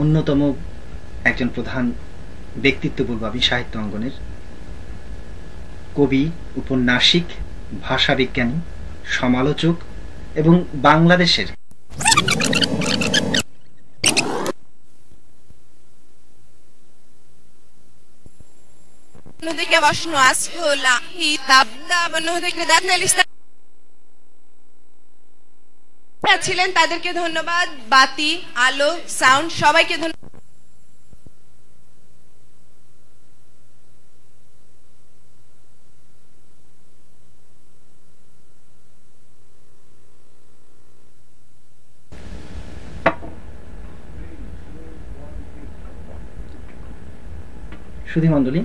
অন্যতম একজন প্রধান ব্যক্তিত্ব বলব আমি সাহিত্য অঙ্গনের। কবি, উপন্যাসিক, ভাষাবিজ্ঞানী, সমালোচক এবং বাংলাদেশের ছিলেন তাদেরকে ধন্যবাদ। বাতি, আলো, সাউন্ড সবাইকে ধন্যবাদ। সুধীমণ্ডলী,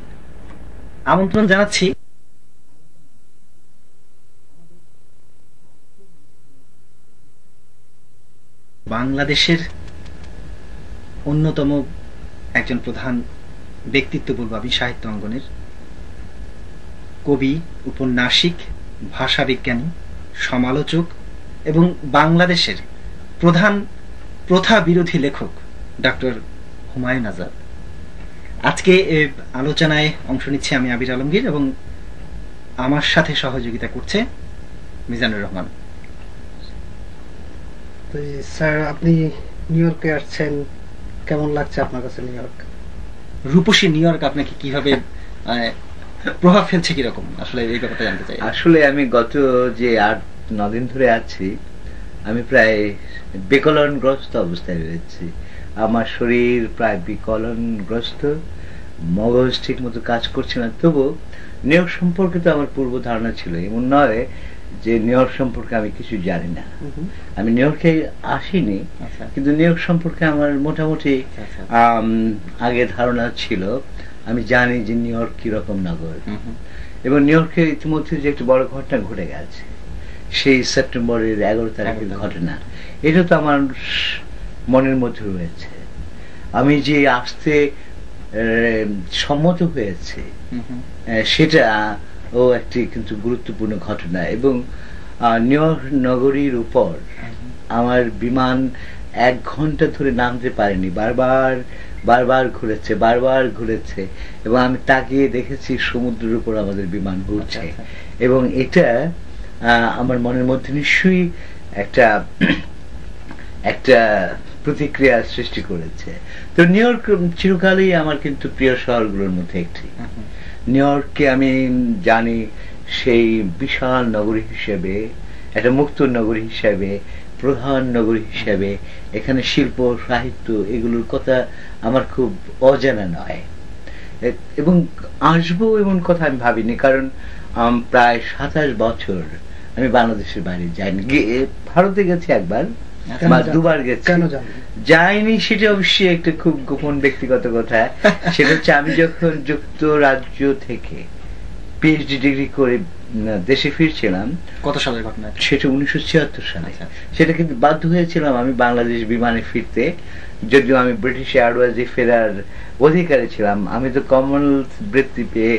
আমন্ত্রণ জানাচ্ছি বাংলাদেশের অন্যতম একজন প্রধান ব্যক্তিত্ব বলব আমি সাহিত্য অঙ্গনের। কবি, উপন্যাসিক, ভাষাবিজ্ঞানী, সমালোচক এবং বাংলাদেশের প্রধান প্রথা বিরোধী লেখক ডক্টর হুমায়ুন আজাদ। আজকে আলোচনায় অংশ নিচ্ছে আমি আবির আলমগীর এবং আমার সাথে সহযোগিতা করছে মিজানুর রহমান। স্যার, আপনি নিউ ইয়র্কে আসছেন, কেমন লাগছে আপনার কাছে নিউ ইয়র্ক? রূপসী নিউ ইয়র্ক আপনাকে কিভাবে প্রভাব ফেলছে, কিরকম আসলে এই ব্যাপারটা জানতে চাই। আসলে আমি গত যে 8-9 দিন ধরে আছি, আমি প্রায় বিকলনগ্রস্ত অবস্থায় রয়েছি। আমার শরীর প্রায় বিকলনগ্রস্ত, মগজ ঠিক মতো কাজ করছে না। তবু নিউ ইয়র্ক সম্পর্কে তো আমার পূর্ব ধারণা ছিল, এমন নয় যে নিউ ইয়র্ক সম্পর্কে আমি কিছু জানি না। আমি নিউ ইয়র্কে আসিনি, কিন্তু নিউ ইয়র্ক সম্পর্কে আমার মোটামুটি আগে ধারণা ছিল। আমি জানি যে নিউ ইয়র্ক কিরকম নগর, এবং নিউ ইয়র্কে ইতিমধ্যে যে একটা বড় ঘটনা ঘটে গেছে, সেই সেপ্টেম্বরের 11 তারিখের ঘটনা, এটা তো আমার মনের মধ্যে রয়েছে। আমি যে আসতে সম্মত হয়েছে সেটা ও একটি কিন্তু গুরুত্বপূর্ণ ঘটনা। এবং নিউ ইয়র্ক নগরীর উপর আমার বিমান 1 ঘন্টা ধরে নামতে পারেনি, বারবার ঘুরেছে এবং আমি তাকিয়ে দেখেছি সমুদ্রের উপর আমাদের বিমান ঘুরছে। এবং এটা আমার মনের মধ্যে নিশ্চয়ই একটা প্রতিক্রিয়া সৃষ্টি করেছে। তো নিউ ইয়র্ক চিরকালই আমার কিন্তু প্রিয় শহরগুলোর মধ্যে একটি। নিউ ইয়র্ককে আমি জানি সেই বিশাল নগরী হিসেবে, একটা মুক্ত নগরী হিসেবে, প্রধান নগরী হিসেবে। এখানে শিল্প, সাহিত্য এগুলোর কথা আমার খুব অজানা নয়, এবং আসবো এমন কথা আমি ভাবিনি। কারণ প্রায় 27 বছর আমি বাংলাদেশের বাইরে যাইনি। ভারতে গেছি একবার, 2বার গেছি। যাইনি সেটা অবশ্যই একটা খুব গোপন ব্যক্তিগত কথা। সেটা হচ্ছে আমি যখন যুক্তরাজ্য থেকে পিএইচডি ডিগ্রি করে দেশে ফিরছিলাম। কত সালের ঘটনা সেটা? 1976 সালে। সেটা কিন্তু বাধ্য হয়েছিলাম আমি বাংলাদেশ বিমানে ফিরতে, যদিও আমি ব্রিটিশ এয়ারওয়েজে ফেরার অধিকারী ছিলাম। আমি তো কমনওয়েলথ বৃত্তি পেয়ে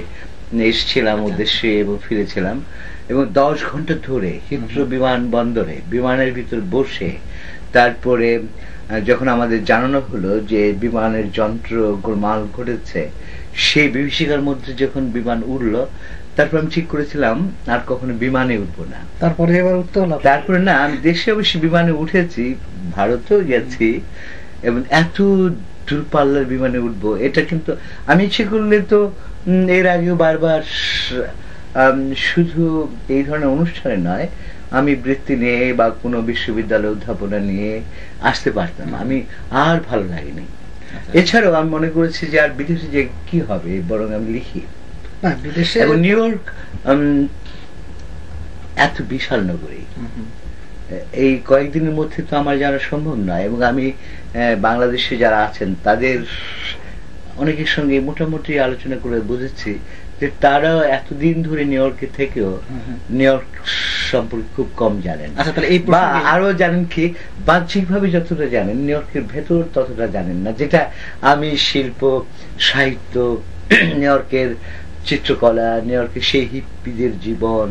এসেছিলাম উদ্দেশ্যে এবং ফিরেছিলাম। এবং 10 ঘন্টা ধরে হিথ্রো বিমানবন্দরে বিমানের ভিতর বসে, তারপরে যখন আমাদের জানানো হলো যে বিমানের যন্ত্র গোলমাল ঘটেছে, সেই বিভীষিকার মধ্যে যখন বিমান উড়লো, তারপর আমি ঠিক করেছিলাম আর কখনো বিমানে উঠবো না। তারপরে এবার উঠতে হলো? তারপরে না, আমি দেশে অবশ্যই বিমানে উঠেছি, ভারতেও গেছি, এবং এত দূরপাল্লার বিমানে উঠবো এটা কিন্তু আমি ইচ্ছে করলে তো এর আগেও বারবার শুধু এই ধরনের অনুষ্ঠানে নয়, আমি বৃত্তি নিয়ে বা কোনো বিশ্ববিদ্যালয় অধ্যাপনা নিয়ে আসতে পারতাম। আমি আর ভালো লাগেনি। এছাড়াও আমি মনে করেছি যে আর বিদেশে যে কি হবে, বরং আমি লিখি। এবং নিউ ইয়র্ক এত বিশাল নগরী, এই কয়েকদিনের মধ্যে তো আমার জানা সম্ভব নয়। এবং আমি বাংলাদেশে যারা আছেন তাদের অনেকের সঙ্গে মোটামুটি আলোচনা করে বুঝেছি যে তারা এতদিন ধরে নিউ ইয়র্কে থেকেও নিউ ইয়র্ক সম্পর্কে খুব কম জানেন। বা আরো জানেন কি, বাহ্যিকভাবে যতটা জানেন, নিউ ইয়র্কের ভেতর ততটা জানেন না। যেটা আমি শিল্প, সাহিত্য, নিউ ইয়র্কের চিত্রকলা, নিউ ইয়র্কের সেই হিপ্পিদের জীবন,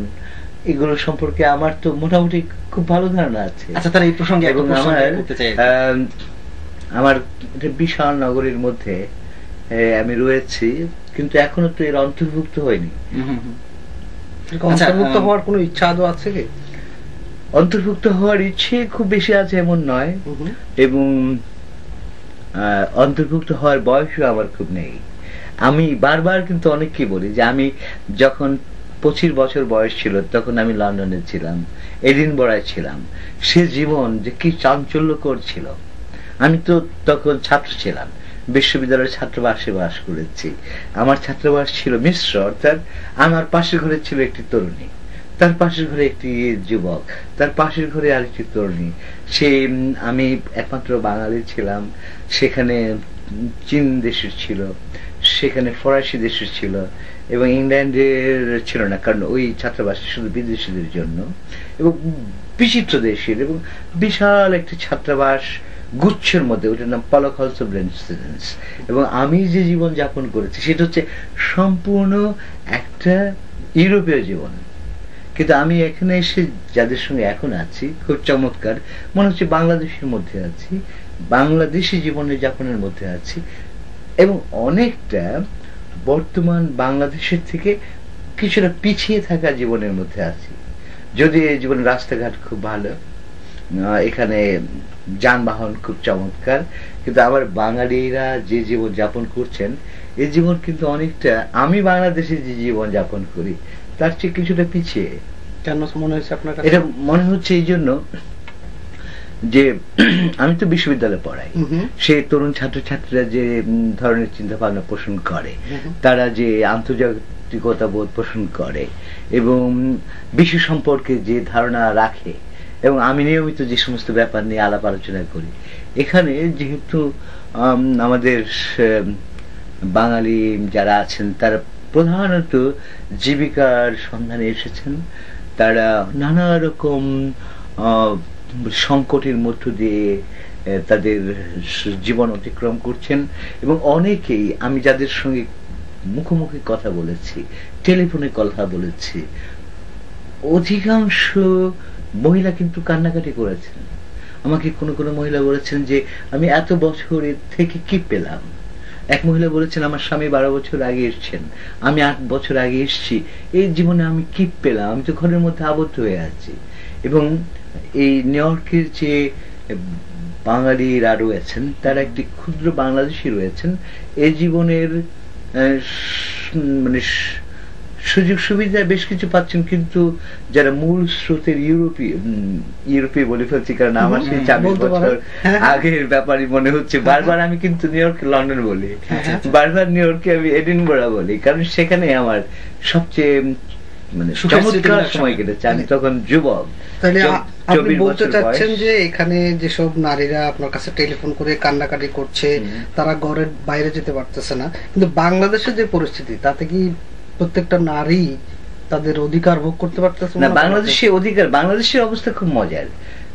এগুলো সম্পর্কে আমার তো মোটামুটি খুব ভালো ধারণা আছে। আচ্ছা, তাহলে এই প্রসঙ্গে এবং আমার আমার একটা বিশাল নগরীর মধ্যে আমি রয়েছি, কিন্তু এখনো তো এর অন্তর্ভুক্ত হয়নি। অন্তর্ভুক্ত হওয়ার কোনো ইচ্ছা আদৌ আছে কি? অন্তর্ভুক্ত হওয়ার ইচ্ছে খুব বেশি আছে এমন নয়, এবং অন্তর্ভুক্ত হওয়ার বয়সও আমার খুব নেই। আমি বারবার কিন্তু অনেককে বলি যে আমি যখন 25 বছর বয়স ছিল তখন আমি লন্ডনে ছিলাম, এডিনবরায় ছিলাম। সে জীবন যে কি চাঞ্চল্যকর ছিল। আমি তো তখন ছাত্র ছিলাম, বিশ্ববিদ্যালয়ের ছাত্রাবাসে বাস করেছি। আমার ছাত্রাবাস ছিল মিশ্র, অর্থাৎ আমার পাশের ঘরে ছিল একটি তরুণী, তার পাশের ঘরে একটি যুবক, তার পাশের ঘরে আরেকটি তরুণী। আমি একমাত্র বাঙালি ছিলাম। সেখানে চীন দেশের ছিল, সেখানে ফরাসি দেশের ছিল, এবং ইংল্যান্ডের ছিল না, কারণ ওই ছাত্রাবাসে শুধু বিদেশিদের জন্য, এবং বিচিত্র দেশের, এবং বিশাল একটি ছাত্রাবাস গুচ্ছের মধ্যে, ওটার নাম পলক হলস অফ রেসিডেন্স। এবং আমি যে জীবন যাপন করেছি সেটা হচ্ছে সম্পূর্ণ একটা ইউরোপীয় জীবন। কিন্তু আমি এখানে এসে যাদের সঙ্গে এখন আছি, খুব চমৎকার মনে হচ্ছে বাংলাদেশের মধ্যে আছি, বাংলাদেশি জীবনের যাপনের মধ্যে আছি, এবং অনেকটা বর্তমান বাংলাদেশের থেকে কিছুটা পিছিয়ে থাকা জীবনের মধ্যে আছি। যদি এই জীবনের রাস্তাঘাট খুব ভালো, এখানে যানবাহন খুব চমৎকার, কিন্তু আমার বাঙালিরা যে জীবন যাপন করছেন এই জীবন কিন্তু অনেকটা আমি বাংলাদেশে যে জীবন যাপন করি তার চেয়ে কিছুটা পিছিয়ে। কেন মনে হচ্ছে আপনার? এটা মনে হচ্ছে এই জন্য যে আমি তো বিশ্ববিদ্যালয়ে পড়াই, সেই তরুণ ছাত্রছাত্রীরা যে ধরনের চিন্তা ভাবনা পোষণ করে, তারা যে আন্তর্জাতিকতা বোধ পোষণ করে এবং বিশ্ব সম্পর্কে যে ধারণা রাখে, এবং আমি নিয়মিত যে সমস্ত ব্যাপার নিয়ে আলাপ আলোচনা করি, এখানে যেহেতু আমাদের বাঙালি যারা আছেন তারা প্রধানত জীবিকার সন্ধানে এসেছেন, তারা নানা রকম সংকটের মধ্য দিয়ে তাদের জীবন অতিক্রম করছেন, এবং অনেকেই আমি যাদের সঙ্গে মুখোমুখি কথা বলেছি, টেলিফোনে কথা বলেছি, অধিকাংশ মহিলা কিন্তু কান্নাকাটি করেছেন। আমাকে কোনো কোনো মহিলা বলেছেন যে আমি এত বছরের থেকে কি পেলাম। এক মহিলা বলেছেন আমার স্বামী 12 বছর আগে এসছেন, আমি 8 বছর আগে এসছি, এই জীবনে আমি কি পেলাম, আমি তো ঘরের মধ্যে আবদ্ধ হয়ে আছি। এবং এই নিউ ইয়র্কের যে বাঙালিরা রয়েছেন তারা একটি ক্ষুদ্র বাংলাদেশি রয়েছেন, এই জীবনের মানে সুযোগ সুবিধা বেশ কিছু পাচ্ছেন, কিন্তু যারা মূল স্রোতের ইউরোপীয় বলে ফেলছি, কারণ আমার সেই 40 বছর আগের ব্যাপারই মনে হচ্ছে। বারবার আমি কিন্তু নিউ ইয়র্ক লন্ডন বলি, বারবার নিউ ইয়র্কে আমি এডিনবরা বলি, কারণ সেখানে আমার সবচেয়ে মানে চমৎকার সময় কেটেছে। আমি তখন যুবক। তাহলে আপনি বলতে চাচ্ছেন যে এখানে যেসব নারীরা আপনার কাছে টেলিফোন করে কান্নাকাটি করছে তারা ঘরের বাইরে যেতে পারতেছে না, কিন্তু বাংলাদেশের যে পরিস্থিতি তাতে কি প্রত্যেকটা নারী তাদের অধিকার ভোগ করতে পারতেছে না? বাংলাদেশের অধিকার, বাংলাদেশের অবস্থা খুব মজার।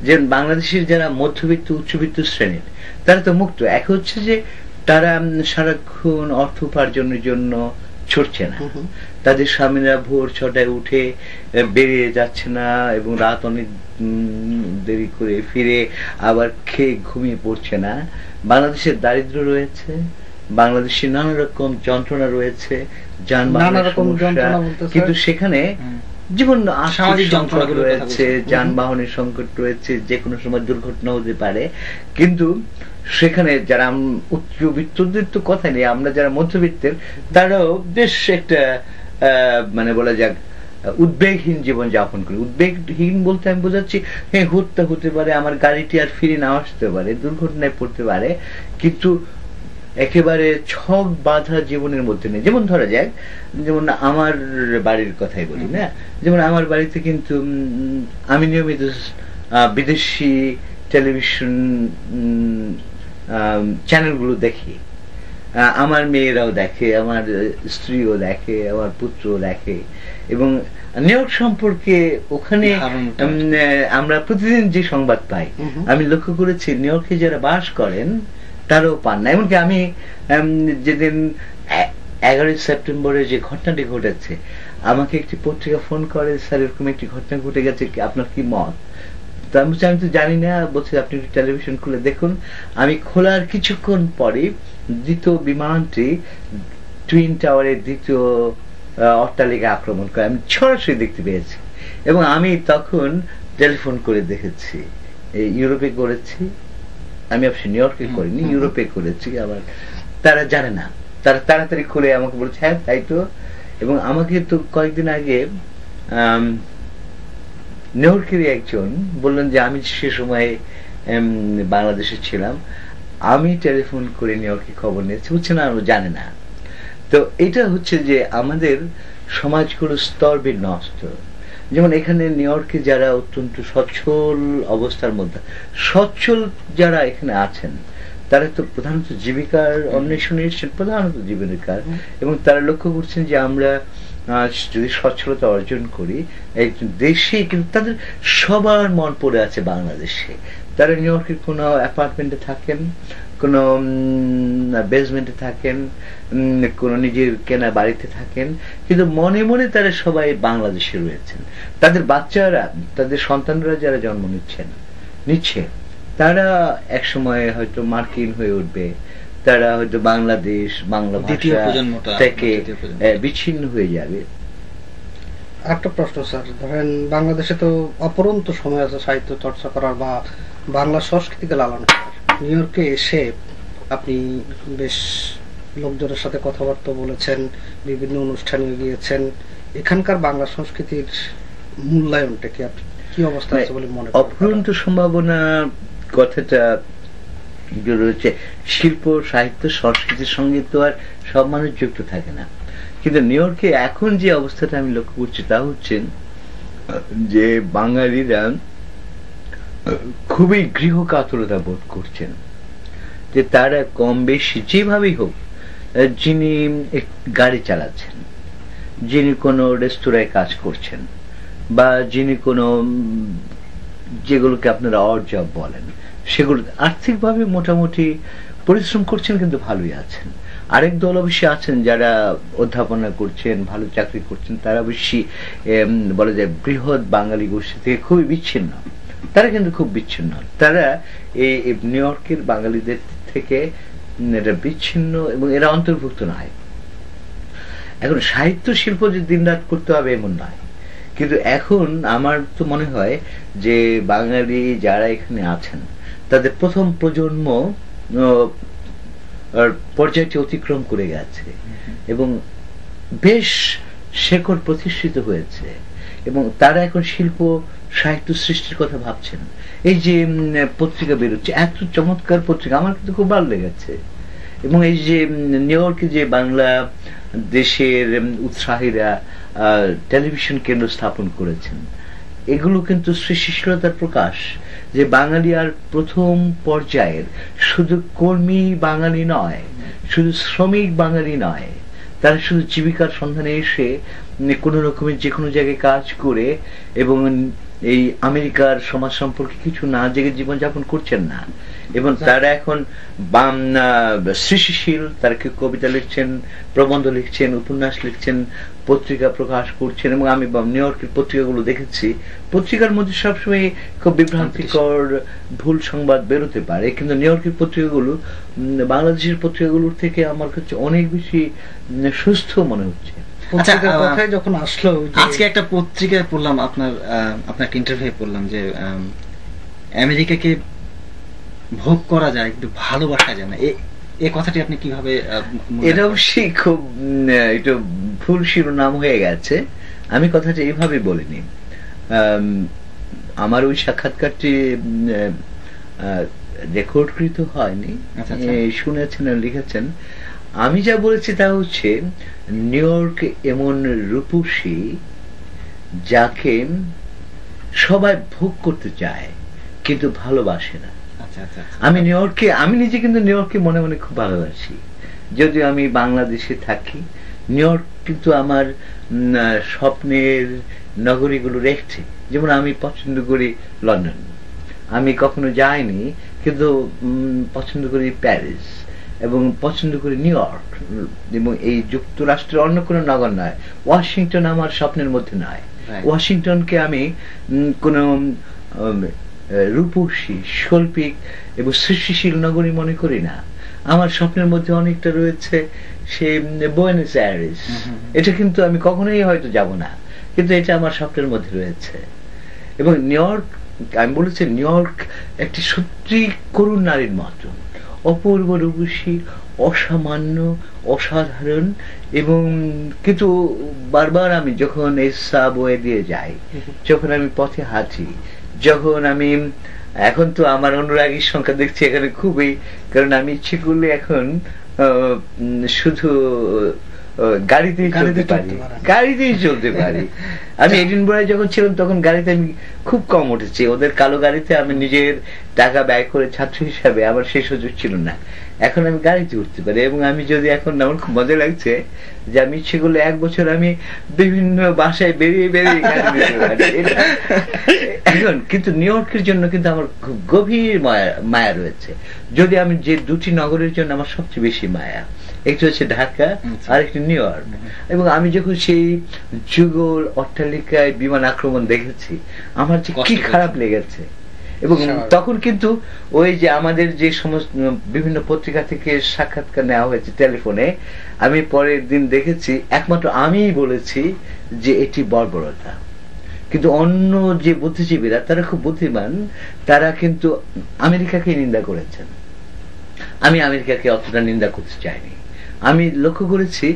যে বাংলাদেশের যারা মধ্যবিত্ত উচ্চবিত্ত শ্রেণীর তারা তো মুক্ত। এক হচ্ছে যে তারা সারাক্ষণ অর্থ উপার্জনের জন্য ছুটছে না, তাদের স্বামীরা ভোর 6টায় উঠে বেরিয়ে যাচ্ছে না এবং রাত অনেক দেরি করে ফিরে আবার খেয়ে ঘুমিয়ে পড়ছে না। বাংলাদেশের দারিদ্র রয়েছে, বাংলাদেশে নানা রকম যন্ত্রণা রয়েছে, কিন্তু সেখানে জীবন সংকট রয়েছে, যানবাহনের সংকট রয়েছে, যে কোনো সময় দুর্ঘটনা হতে পারে। কিন্তু সেখানে যারা উচ্চবিত্তদের তো কথা নেই, আমরা যারা মধ্যবিত্তের তারাও বেশ একটা মানে বলা যাক উদ্বেগহীন জীবন যাপন করি। উদ্বেগহীন বলতে আমি বোঝাচ্ছি, হ্যাঁ হত্যা হতে পারে, আমার গাড়িটি আর ফিরে না আসতে পারে, দুর্ঘটনায় পড়তে পারে, কিন্তু একেবারে ছক বাঁধা জীবনের মধ্যে নেই। যেমন ধরা যাক, যেমন আমার বাড়ির কথাই বলি না, যেমন আমার বাড়িতে কিন্তু আমি নিয়মিত বিদেশি টেলিভিশন চ্যানেলগুলো দেখি, আমার মেয়েরাও দেখে, আমার স্ত্রীও দেখে, আমার পুত্রও দেখে, এবং নিউ ইয়র্ক সম্পর্কে ওখানে আমরা প্রতিদিন যে সংবাদ পাই, আমি লক্ষ্য করেছি নিউ ইয়র্কে যারা বাস করেন তারাও পান না। এমনকি আমি যেদিন 11 সেপ্টেম্বরে যে ঘটনাটি ঘটেছে, আমাকে একটি পত্রিকা ফোন করে, স্যার এরকম একটি ঘটনা ঘটে গেছে, আপনার কি মত? তো আমি বলছি আমি তো জানি না, বলছে আপনি একটু টেলিভিশন খুলে দেখুন। আমি খোলার কিছুক্ষণ পরে দ্বিতীয় বিমানটি টুইন টাওয়ারের দ্বিতীয় অট্টালিকা আক্রমণ করে আমি সরাসরি দেখতে পেয়েছি। এবং আমি তখন টেলিফোন করে দেখেছি, ইউরোপে করেছি আমি, অবশ্যই নিউ ইয়র্কে করিনি, ইউরোপে করেছি। আবার তারা জানে না, তারা তাড়াতাড়ি খুলে আমাকে বলছে হ্যাঁ তাই তো। এবং আমাকে তো কয়েকদিন আগে নিউ ইয়র্কের একজন বললেন যে আমি সে সময় বাংলাদেশে ছিলাম, আমি টেলিফোন করে নিউ ইয়র্কে খবর নিয়েছি, বলছে না ও জানে না। তো এটা হচ্ছে যে আমাদের সমাজগুলো স্তর বিন্যস্ত। যেমন এখানে নিউ ইয়র্কে যারা অত্যন্ত সচ্ছল অবস্থার মধ্যে, সচ্ছল যারা এখানে আছেন তারা তো প্রধানত জীবিকার অন্বেষণে এসেছেন, প্রধানত জীবিকার, এবং তারা লক্ষ্য করছেন যে আমরা যদি সচ্ছলতা অর্জন করি একজন দেশে, কিন্তু তাদের সবার মন পড়ে আছে বাংলাদেশে। তারা নিউ ইয়র্কের কোনো অ্যাপার্টমেন্টে থাকেন, কোনো বেসমেন্টে থাকেন, কোনো নিজের কেনা বাড়িতে থাকেন, কিন্তু মনে মনে তারা সবাই বাংলাদেশে রয়েছেন। তাদের বাচ্চারা, তাদের সন্তানরা যারা জন্ম নিচ্ছে তারা একসময় হয়তো মার্কিন হয়ে উঠবে, তারা হয়তো বাংলাদেশ, বাংলা ভাষা থেকে বিচ্ছিন্ন হয়ে যাবে। একটা প্রশ্ন স্যার, ধরেন বাংলাদেশে তো অপরন্ত সময় আছে সাহিত্য চর্চা করার বা বাংলা সংস্কৃতিকে লালন করার। নিউ ইয়র্কে এসে আপনি বেশ লোকজনের সাথে কথাবার্তা বলেছেন, বিভিন্ন অনুষ্ঠানে গিয়েছেন, এখানকার বাংলা সংস্কৃতির মূল্যায়নটা কি আপনি কি অবস্থা আছে বলে মনে করেন? অপরন্ত সম্ভাবনা কথাটা রয়েছে, শিল্প সাহিত্য সংস্কৃতির সঙ্গে তো আর সব মানুষ যুক্ত থাকে না। কিন্তু নিউ ইয়র্কে এখন যে অবস্থাটা আমি লক্ষ্য করছি তা হচ্ছে যে বাঙালিরা খুবই গৃহকাতরতা বোধ করছেন, যে তারা কম বেশি যেভাবেই হোক, যিনি গাড়ি চালাচ্ছেন, যিনি কোনো রেস্তোরাঁয় কাজ করছেন, বা যিনি কোনো যেগুলোকে আপনারা অড জব বলেন, সেগুলো আর্থিকভাবে মোটামুটি পরিশ্রম করছেন, কিন্তু ভালোই আছেন। আরেক দল অবশ্যই আছেন যারা অধ্যাপনা করছেন, ভালো চাকরি করছেন, তারা অবশ্যই বলা যায় বৃহৎ বাঙালি গোষ্ঠী থেকে খুবই বিচ্ছিন্ন। তারা কিন্তু খুব বিচ্ছিন্ন, তারা এই নিউ ইয়র্কের বাঙালিদের থেকে এটা বিচ্ছিন্ন এবং এরা অন্তর্ভুক্ত নয়। এখন সাহিত্য শিল্প যে দিন রাত করতে হবে এমন নয়, কিন্তু এখন আমার তো মনে হয় যে বাঙালি যারা এখানে আছেন তাদের প্রথম প্রজন্ম পর্যায়টি অতিক্রম করে গেছে এবং বেশ শেকড় প্রতিষ্ঠিত হয়েছে, এবং তারা এখন শিল্প সাহিত্য সৃষ্টির কথা ভাবছেন। এই যে পত্রিকা বেরোচ্ছে, এত চমৎকার পত্রিকা, আমার কিন্তু খুব ভালো লেগেছে। এবং এই যে নিউ ইয়র্কে যে বাংলা দেশের উৎসাহীরা টেলিভিশন কেন্দ্র স্থাপন করেছেন, এগুলো কিন্তু সৃষ্টিশীলতার প্রকাশ, যে বাঙালি আর প্রথম পর্যায়ের শুধু কর্মী বাঙালি নয়, শুধু শ্রমিক বাঙালি নয়, তারা শুধু জীবিকার সন্ধানে এসে কোনো রকমের যে কোনো জায়গায় কাজ করে এবং এই আমেরিকার সমাজ সম্পর্কে কিছু না জেগে জীবনযাপন করছেন না। এবং তারা এখন সৃষ্টিশীল, তারা কেউ কবিতা লিখছেন, প্রবন্ধ লিখছেন, উপন্যাস লিখছেন, পত্রিকা প্রকাশ করছেন। এবং আমি নিউ ইয়র্কের পত্রিকাগুলো দেখেছি, পত্রিকার মধ্যে সবসময় খুব বিভ্রান্তিকর ভুল সংবাদ বেরোতে পারে, কিন্তু নিউ ইয়র্কের পত্রিকাগুলো বাংলাদেশের পত্রিকাগুলোর থেকে আমার কাছে অনেক বেশি সুস্থ মনে হচ্ছে। যখন আসলো আজকে একটা পত্রিকায় পড়লাম, আপনার ইন্টারভিউ পড়লাম যে আমেরিকাকে ভোগ করা যায় কিন্তু ভালোবাসা যায় না, এই কথাটি আপনি কিভাবে? এটা অবশ্যই খুব একটু ভুল শিরোনাম হয়ে গেছে, আমি কথাটা এইভাবে বলিনি। আমার ওই সাক্ষাৎকারটি রেকর্ডকৃত হয়নি, শুনেছেন লিখেছেন। আমি যা বলেছি তা হচ্ছে নিউ ইয়র্ক এমন রূপসী যাকে সবাই ভোগ করতে চায় কিন্তু ভালোবাসে না। আমি নিউ ইয়র্কে, আমি নিজে কিন্তু নিউ ইয়র্কে মনে মনে খুব ভালোবাসি, যদিও আমি বাংলাদেশে থাকি। নিউ ইয়র্ক কিন্তু আমার স্বপ্নের নগরীগুলো রেখেছে। যেমন আমি পছন্দ করি লন্ডন, আমি কখনো যাইনি কিন্তু পছন্দ করি প্যারিস, এবং পছন্দ করি নিউ ইয়র্ক, এবং এই যুক্তরাষ্ট্রের অন্য কোনো নগর নয়। ওয়াশিংটন আমার স্বপ্নের মধ্যে নয়। ওয়াশিংটনকে আমি কোনো রূপসী, শৈল্পিক এবং সৃষ্টিশীল নগরী মনে করি না। আমার স্বপ্নের মধ্যে অনেকটা রয়েছে সে বুয়েনোস আয়ারেস। এটা কিন্তু আমি কখনোই হয়তো যাব না, কিন্তু এটা আমার স্বপ্নের মধ্যে রয়েছে। এবং নিউ ইয়র্ক, আমি বলেছি নিউ ইয়র্ক একটি সত্যি করুণ নারীর মতো, অপূর্ব রূপসী, অসামান্য, অসাধারণ। এবং কিন্তু বারবার আমি যখন এই সাবওয়ে দিয়ে যাই, যখন আমি পথে হাঁটি, যখন আমি এখন তো আমার অনুরাগীর সংখ্যা দেখছি এখানে খুবই, কারণ আমি ইচ্ছে করলে এখন শুধু গাড়িতেই চলতে পারি। আমি এডিনবরায় যখন ছিলাম তখন গাড়িতে আমি খুব কম উঠেছি, ওদের কালো গাড়িতে আমি নিজের টাকা ব্যয় করে ছাত্র হিসাবে আমার সেই সুযোগ ছিল না। এখন আমি গাড়িতে উঠতে পারি, এবং আমি যদি এখন, আমার খুব মজা লাগছে যে আমি ইচ্ছে করলে 1 বছর আমি বিভিন্ন বাসায় বেরিয়ে এখন। কিন্তু নিউ ইয়র্কের জন্য কিন্তু আমার খুব গভীর মায়া রয়েছে। যদি আমি যে 2টি নগরের জন্য আমার সবচেয়ে বেশি মায়া, একটি হচ্ছে ঢাকা আর একটি নিউ ইয়র্ক। এবং আমি যখন সেই যুগল অট্টালিকায় বিমান আক্রমণ দেখেছি, আমার যে কি খারাপ লেগেছে। এবং তখন কিন্তু ওই যে আমাদের যে সমস্ত বিভিন্ন পত্রিকা থেকে সাক্ষাৎকার নেওয়া হয়েছে টেলিফোনে, আমি পরের দিন দেখেছি একমাত্র আমিই বলেছি যে এটি বর্বরতা। কিন্তু অন্য যে বুদ্ধিজীবীরা, তারা খুব বুদ্ধিমান, তারা কিন্তু আমেরিকাকে নিন্দা করেছেন। আমি আমেরিকাকে অতটা নিন্দা করতে চাইনি। আমি লক্ষ্য করেছি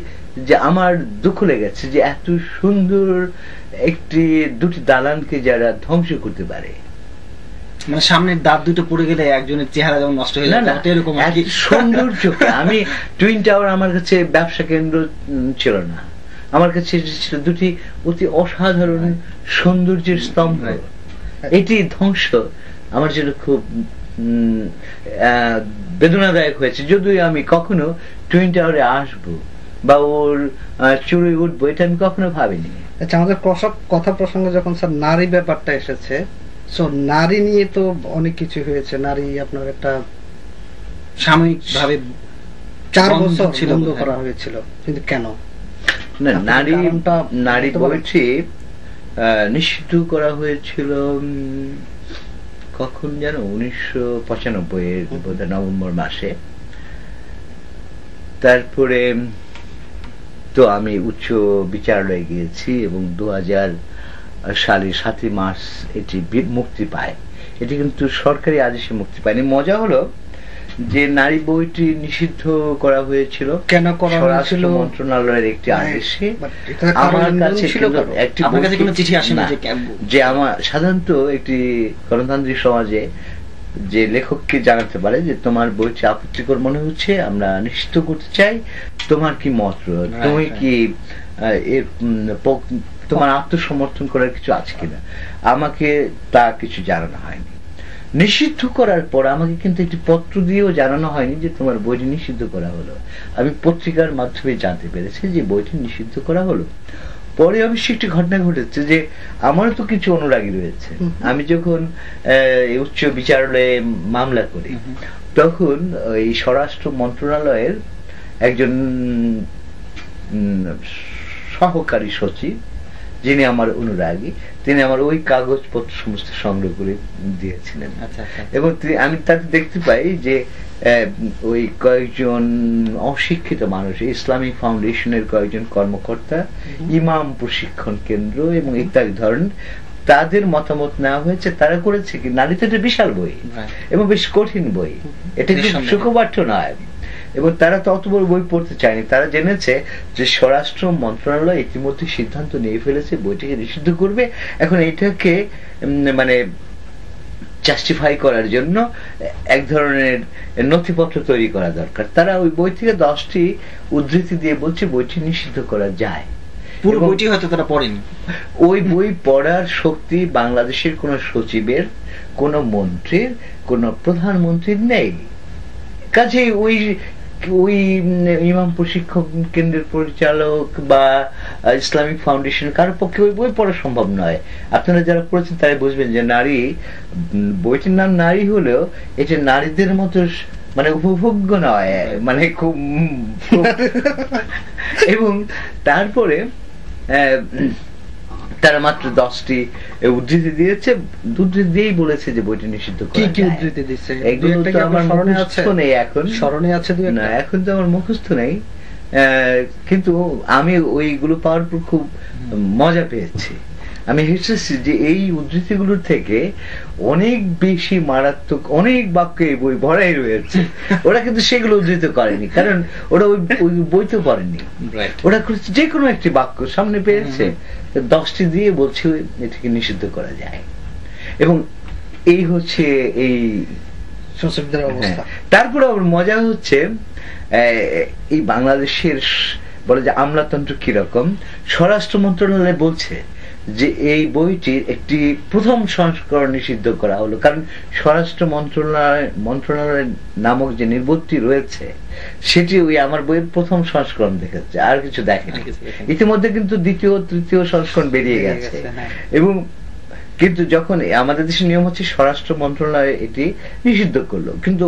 যে আমার দুঃখ লেগেছে যে এত সুন্দর একটি 2টি দালানকে যারা ধ্বংস করতে পারে। মানে সামনের দাঁত দুটো পড়ে গেলে একজনের চেহারা যেমন নষ্ট হয়ে যায়, এরকম সৌন্দর্য। আমি টুইন টাওয়ার আমার কাছে ব্যবসা কেন্দ্র ছিল না, আমার কাছে ছিল 2টি অতি অসাধারণ সৌন্দর্যের স্তম্ভ। এটি ধ্বংস আমার জন্য খুব বেদনাদায়ক হয়েছে। যদিও আমি কখনো টুইন টাওয়ারে আসবো বা ওর চুড়ে উঠবো, এটা আমি কখনো ভাবিনি। আচ্ছা, আমাদের কথা প্রসঙ্গে যখন স্যার নারী ব্যাপারটা এসেছে, সো নারী নিয়ে তো অনেক কিছু হয়েছে। নারী আপনার একটা সাময়িক ভাবে 4 বছর বন্ধ করা হয়েছিল, কিন্তু কেন? না, নারী বইটি নিষিদ্ধ করা হয়েছিল কখন যেন 1995 নভেম্বর মাসে। তারপরে তো আমি উচ্চ বিচারালয়ে গিয়েছি এবং 2000 সালের 7 মার্চ এটি মুক্তি পায়। এটি কিন্তু সরকারি আদেশে মুক্তি পায়নি। মজা হলো যে নারী বইটি নিষিদ্ধ করা হয়েছিল কেন করা হয়েছিল? মন্ত্রণালয়ের একটি আদেশে। আমার কাছে কোনো চিঠি আসে না যে আমার সাধারণত একটি গণতান্ত্রিক সমাজে যে লেখককে জানাতে পারে যে তোমার বইটি আপত্তিকর মনে হচ্ছে, আমরা নিষিদ্ধ করতে চাই, তোমার কি মত, তুমি কি এর তোমার আত্মসমর্থন করার কিছু আছে কিনা। আমাকে তা কিছু জানানো হয়নি। নিষিদ্ধ করার পর আমাকে কিন্তু একটি পত্র দিয়েও জানানো হয়নি যে তোমার বইটি নিষিদ্ধ করা হলো। আমি পত্রিকার মাধ্যমে জানতে পেরেছি যে বইটি নিষিদ্ধ করা হলো। পরে অবশ্যই একটি ঘটনা ঘটেছে যে আমারও তো কিছু অনুরাগী রয়েছে। আমি যখন উচ্চ বিচারালয়ে মামলা করি, তখন এই স্বরাষ্ট্র মন্ত্রণালয়ের একজন সহকারী সচিব, যিনি আমার অনুরাগী, তিনি আমার ওই কাগজপত্র সমস্ত সংগ্রহ করে দিয়েছিলেন। এবং আমি তাতে দেখতে পাই যে ওই কয়েকজন অশিক্ষিত মানুষ, ইসলামিক ফাউন্ডেশনের কয়েকজন কর্মকর্তা, ইমাম প্রশিক্ষণ কেন্দ্র এবং ইত্যাদি ধরনের, তাদের মতামত নেওয়া হয়েছে। তারা করেছে কি, নারী তো একটা বিশাল বই এবং বেশ কঠিন বই, এটা কিন্তু সুখপাঠ্য নয়, এবং তারা তো অত বড় বই পড়তে চায়নি। তারা জেনেছে যে স্বরাষ্ট্র মন্ত্রণালয় ইতিমধ্যে সিদ্ধান্ত নিয়ে ফেলেছে বইটিকে নিষিদ্ধ করবে। এখন এটাকে মানে জাস্টিফাই করার জন্য এক ধরনের নথিপত্র তৈরি করা দরকার। তারা ওই বই থেকে 10টি উদ্ধৃতি দিয়ে বলছে বইটি নিষিদ্ধ করা যায়। পুরো বইটি হয়তো তারা পড়েনি। ওই বই পড়ার শক্তি বাংলাদেশের কোন সচিবের, কোন মন্ত্রীর, কোন প্রধানমন্ত্রীর নেই। কাজেই ওই ইমাম প্রশিক্ষণ কেন্দ্রের পরিচালক বা ইসলামিক ফাউন্ডেশন কারোর পক্ষে ওই বই পড়া সম্ভব নয়। আপনারা যারা পড়েছেন তারা বুঝবেন যে নারী, বইটির নাম নারী হলেও এটা নারীদের মতো মানে উপভোগ্য নয়, মানে খুব এবং তারপরে তারা মাত্র 10টি উদ্ধৃতি দিয়েছে, উদ্ধৃতি দিয়েই বলেছে যে বইটি নিষিদ্ধ করা যায়। কি উদ্ধৃতি দিচ্ছে? এগুলো তো আমার মুখস্থ নেই এখন, স্মরণে আছে দুই একটা? না, এখন তো আমার মুখস্থ নেই, কিন্তু আমি ওইগুলো পাওয়ার পর খুব মজা পেয়েছি। আমি হেসেছি যে এই উদ্ধৃতিগুলোর থেকে অনেক বেশি মারাত্মক অনেক বাক্য এই বই ভরাই রয়েছে। ওরা কিন্তু সেগুলো উদ্ধৃত করেনি, কারণ ওরা ওই বই তো পড়েনি, ওরা যে কোনো একটি বাক্য সামনে পেয়েছে, 10টি দিয়ে বলছে এটাকে নিষিদ্ধ করা যায়। এবং এই হচ্ছে এই অবস্থা। তারপরে আবার মজা হচ্ছে এই বাংলাদেশের বলে যে আমলাতন্ত্র কিরকম, স্বরাষ্ট্র মন্ত্রণালয় বলছে যে এই বইটির একটি প্রথম সংস্করণ নিষিদ্ধ করা হলো, কারণ স্বরাষ্ট্র মন্ত্রণালয় নামক যে নির্বত্তি রয়েছে সেটি ওই আমার বইয়ের প্রথম সংস্করণ দেখেছে, আর কিছু দেখেনি। ইতিমধ্যে কিন্তু দ্বিতীয় তৃতীয় সংস্করণ বেরিয়ে গেছে। এবং কিন্তু যখন আমাদের দেশের নিয়ম হচ্ছে স্বরাষ্ট্র মন্ত্রণালয় এটি নিষিদ্ধ করলো, কিন্তু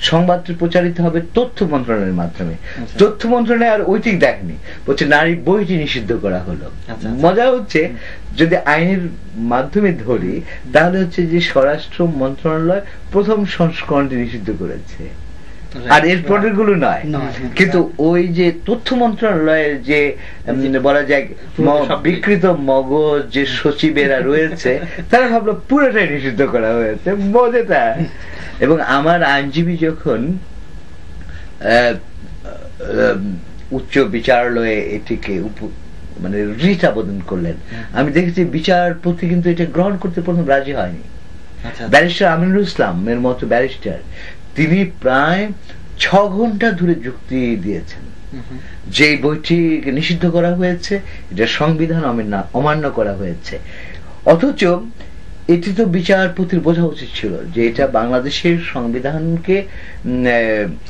সংবাদটি প্রচারিত হবে তথ্য মন্ত্রণালয়ের মাধ্যমে। তথ্য মন্ত্রণালয় আর ওইটি দেখেনি, বলছে নারী বইটি নিষিদ্ধ করা হলো। মজা হচ্ছে যদি আইনের মাধ্যমে ধরি তাহলে হচ্ছে যে স্বরাষ্ট্র মন্ত্রণালয় প্রথম সংস্করণটি নিষিদ্ধ করেছে, আর এর পরের গুলো নয়। কিন্তু ওই যে তথ্য মন্ত্রণালয়ের যে বলা যায় বিকৃত মগজ যে সচিবেরা রয়েছে তারা ভাবলো পুরোটাই নিষিদ্ধ করা হয়েছে, মজাটা। এবং আমার আইনজীবী যখন উচ্চ বিচারালয়ে এটিকে মানে রিট আবেদন করলেন, আমি দেখেছি বিচারপতি কিন্তু এটা গ্রহণ করতে প্রথম রাজি হয়নি। ব্যারিস্টার আমিনুল ইসলামের মতো ব্যারিস্টার, তিনি প্রায় 6 ঘন্টা ধরে যুক্তি দিয়েছেন যে বইটি নিষিদ্ধ করা হয়েছে, এটা সংবিধান অমান্য করা হয়েছে। অথচ এটি তো বিচারপতির বোঝা উচিত ছিল যে এটা বাংলাদেশের সংবিধানকে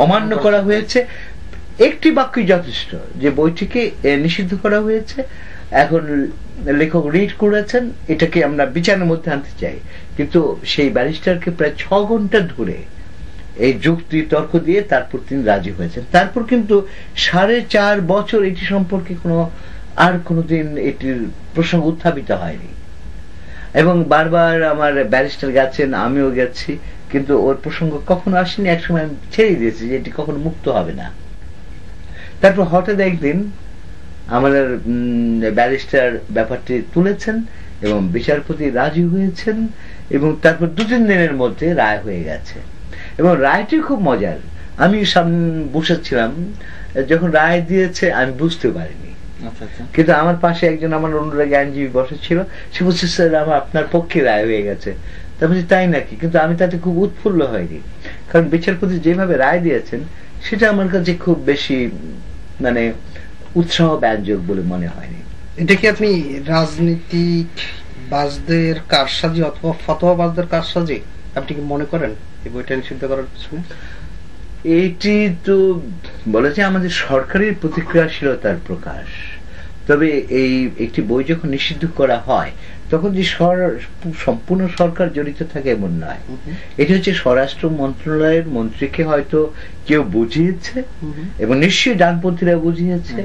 অমান্য করা হয়েছে। একটি বাক্যই যথেষ্ট যে বইটিকে নিষিদ্ধ করা হয়েছে, এখন লেখক রিড করেছেন, এটাকে আমরা বিচারের মধ্যে আনতে চাই। কিন্তু সেই ব্যারিস্টারকে প্রায় 6 ঘন্টা ধরে এই যুক্তি তর্ক দিয়ে তারপর তিনি রাজি হয়েছেন। তারপর কিন্তু 4.5 বছর এটি সম্পর্কে আর কোনোদিন এটির প্রসঙ্গ উত্থাপিত হয়নি। এবং বারবার আমার ব্যারিস্টার গেছেন, আমিও গেছি, কিন্তু ওর প্রসঙ্গ কখনো আসেনি। একসময় আমি ছেড়ে দিয়েছি যে এটি কখনো মুক্ত হবে না। তারপর হঠাৎ একদিন আমাদের ব্যারিস্টার ব্যাপারটি তুলেছেন এবং বিচারপতি রাজি হয়েছেন, এবং তারপর 2-3 দিনের মধ্যে রায় হয়ে গেছে। এবং রায়টি খুব মজার। আমি সামনে বসেছিলাম, যখন রায় দিয়েছে আমি বুঝতে পারিনি, কিন্তু আমার পাশে একজন আমার অনুরাগী আইনজীবী বসেছিল, সে বলছে স্যার আমার আপনার পক্ষে রায় হয়ে গেছে। তারপর তাই নাকি? কিন্তু আমি তাতে খুব উৎফুল্ল হয়নি, কারণ বিচারপতি যেভাবে রায় দিয়েছেন সেটা আমার কাছে খুব বেশি মানে উৎসাহ ব্যঞ্জক বলে মনে হয়নি। এটা কি আপনি রাজনীতিক বাজদের কারসাজি অথবা ফতোয়াবাজদের কারসাজি আপনি কি মনে করেন এই বইটা নিষিদ্ধ করার পিছনে? এটি তো বলেছে আমাদের সরকারের প্রতিক্রিয়াশীলতার প্রকাশ। তবে এই একটি বই যখন নিষিদ্ধ করা হয় তখন যে সম্পূর্ণ সরকার জড়িত থাকে এমন নয়। এটা হচ্ছে স্বরাষ্ট্র মন্ত্রণালয়ের মন্ত্রীকে হয়তো কেউ বুঝিয়েছে, এবং নিশ্চয়ই ডানপন্থীরা বুঝিয়েছে,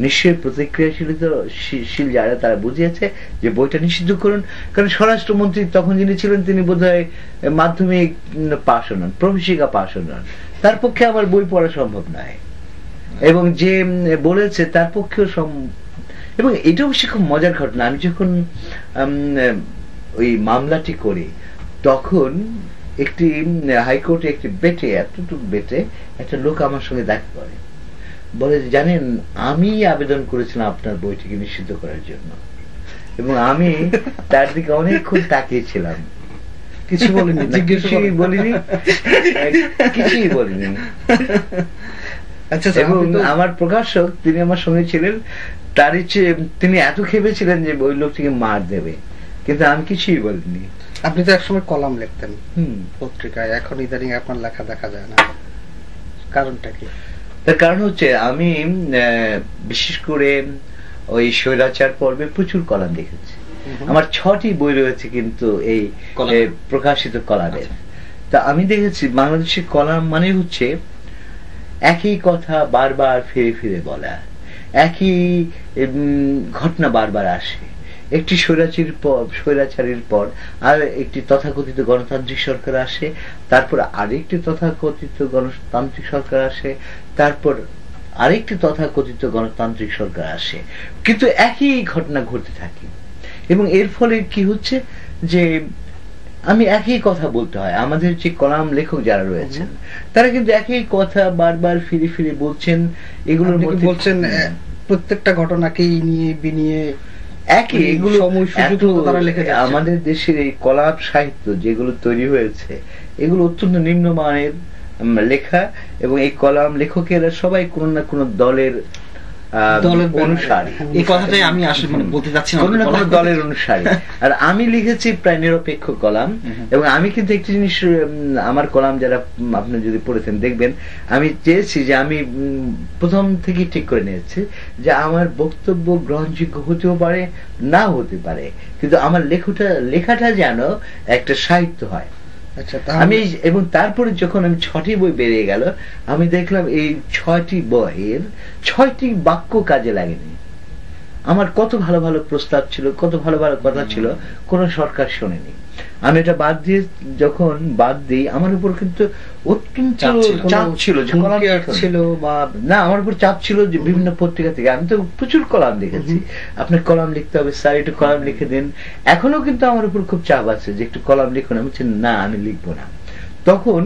নিশ্চয়ই প্রতিক্রিয়াশীল যারা তারা বুঝিয়েছে যে বইটা নিষিদ্ধ করুন। কারণ স্বরাষ্ট্রমন্ত্রী তখন যিনি ছিলেন তিনি বোধহয় মাধ্যমিক পাশ হন, প্রবেশিকা পাশ হন, তার পক্ষে আমার বই পড়া সম্ভব নয়। এবং যে বলেছে তার পক্ষেও এবং এটা অবশ্যই খুব মজার ঘটনা। আমি যখন ওই মামলাটি করি তখন একটি হাইকোর্টে একটি বেটে, এতটুকু বেটে একটা লোক আমার সঙ্গে দেখা করে, বলে জানেন আমি আবেদন করেছিলাম আপনার বইটিকে নিষিদ্ধ করার জন্য, এবং আমি তার দিকে অনেকক্ষণ তাকিয়েছিলাম, কিছু বলিনি, কিছুই বলিনি, কিছুই বলিনি। এবং আমার প্রকাশক তিনি আমার সঙ্গে ছিলেন, তার ইচ্ছে তিনি এত খেপেছিলেন যে ওই লোকটিকে মার দেবে, কিন্তু আমি কিছুই বলিনি। আপনি তো একসময় কলাম লিখতেন পত্রিকায়, এখন ইদানিং আপনার লেখা দেখা যায় না, কারণটা কি? তার কারণ হচ্ছে আমি বিশেষ করে ওই স্বৈরাচার পর্বে প্রচুর কলাম লিখেছি। আমার 6টি বই রয়েছে কিন্তু এই প্রকাশিত কলামের। তা আমি দেখেছি বাংলাদেশের কলাম মানে হচ্ছে একই কথা বারবার ফিরে ফিরে বলা, একই ঘটনা বারবার আসে, একটি স্বৈরাচারীর পর আর একটি তথাকথিত গণতান্ত্রিক সরকার আসে, তারপর আরেকটি তথাকথিত গণতান্ত্রিক সরকার আসে, তারপর আরেকটি তথাকথিত গণতান্ত্রিক সরকার আসে, কিন্তু একই ঘটনা ঘটতে থাকে। এবং এর ফলে কি হচ্ছে যে আমি একই কথা বলতে হয়। আমাদের যে কলাম লেখক যারা রয়েছেন তারা কিন্তু একই কথা বারবার ফিরে ফিরে বলছেন। এগুলোর মধ্যে বলছেন প্রত্যেকটা ঘটনাকেই নিয়ে বিনিয়ে একই এগুলো আমাদের দেশের এই কলাপ সাহিত্য যেগুলো তৈরি হয়েছে এগুলো অত্যন্ত নিম্নমানের লেখা, এবং এই কলাম লেখকেরা সবাই কোনো না কোনো দলের অনুসারী। এই কথাটাই আমি আসলে বলতে চাচ্ছি, কোনো না কোনো দলের অনুসারী। আর আমি লিখেছি প্রায় নিরপেক্ষ কলাম, এবং আমি কিন্তু একটি জিনিস, আমার কলাম যারা আপনি যদি পড়েছেন দেখবেন, আমি চেয়েছি যে আমি প্রথম থেকেই ঠিক করে নিয়েছি যে আমার বক্তব্য গ্রহণযোগ্য হতেও পারে, না হতে পারে, কিন্তু আমার লেখাটা যেন একটা সাহিত্য হয়। আমি এবং তারপরে যখন আমি 6টি বই বেরিয়ে গেল, আমি দেখলাম এই 6টি বইয়ের 6টি বাক্য কাজে লাগেনি। আমার কত ভালো ভালো প্রস্তাব ছিল, কত ভালো ভালো কথা ছিল, কোন সরকার শোনেনি। আমি এটা যখন বাদ দিই, আমার উপর কিন্তু অত্যন্ত চাপ ছিল বা না, আমার উপর চাপ ছিল যে বিভিন্ন পত্রিকা থেকে আমি তো প্রচুর কলাম লিখেছি, আপনার কলাম লিখতে হবে স্যার, একটু কলাম লিখে দিন। এখনো কিন্তু আমার উপর খুব চাপ আছে যে একটু কলাম লিখুন। আমি বলছি না, আমি লিখবো না। তখন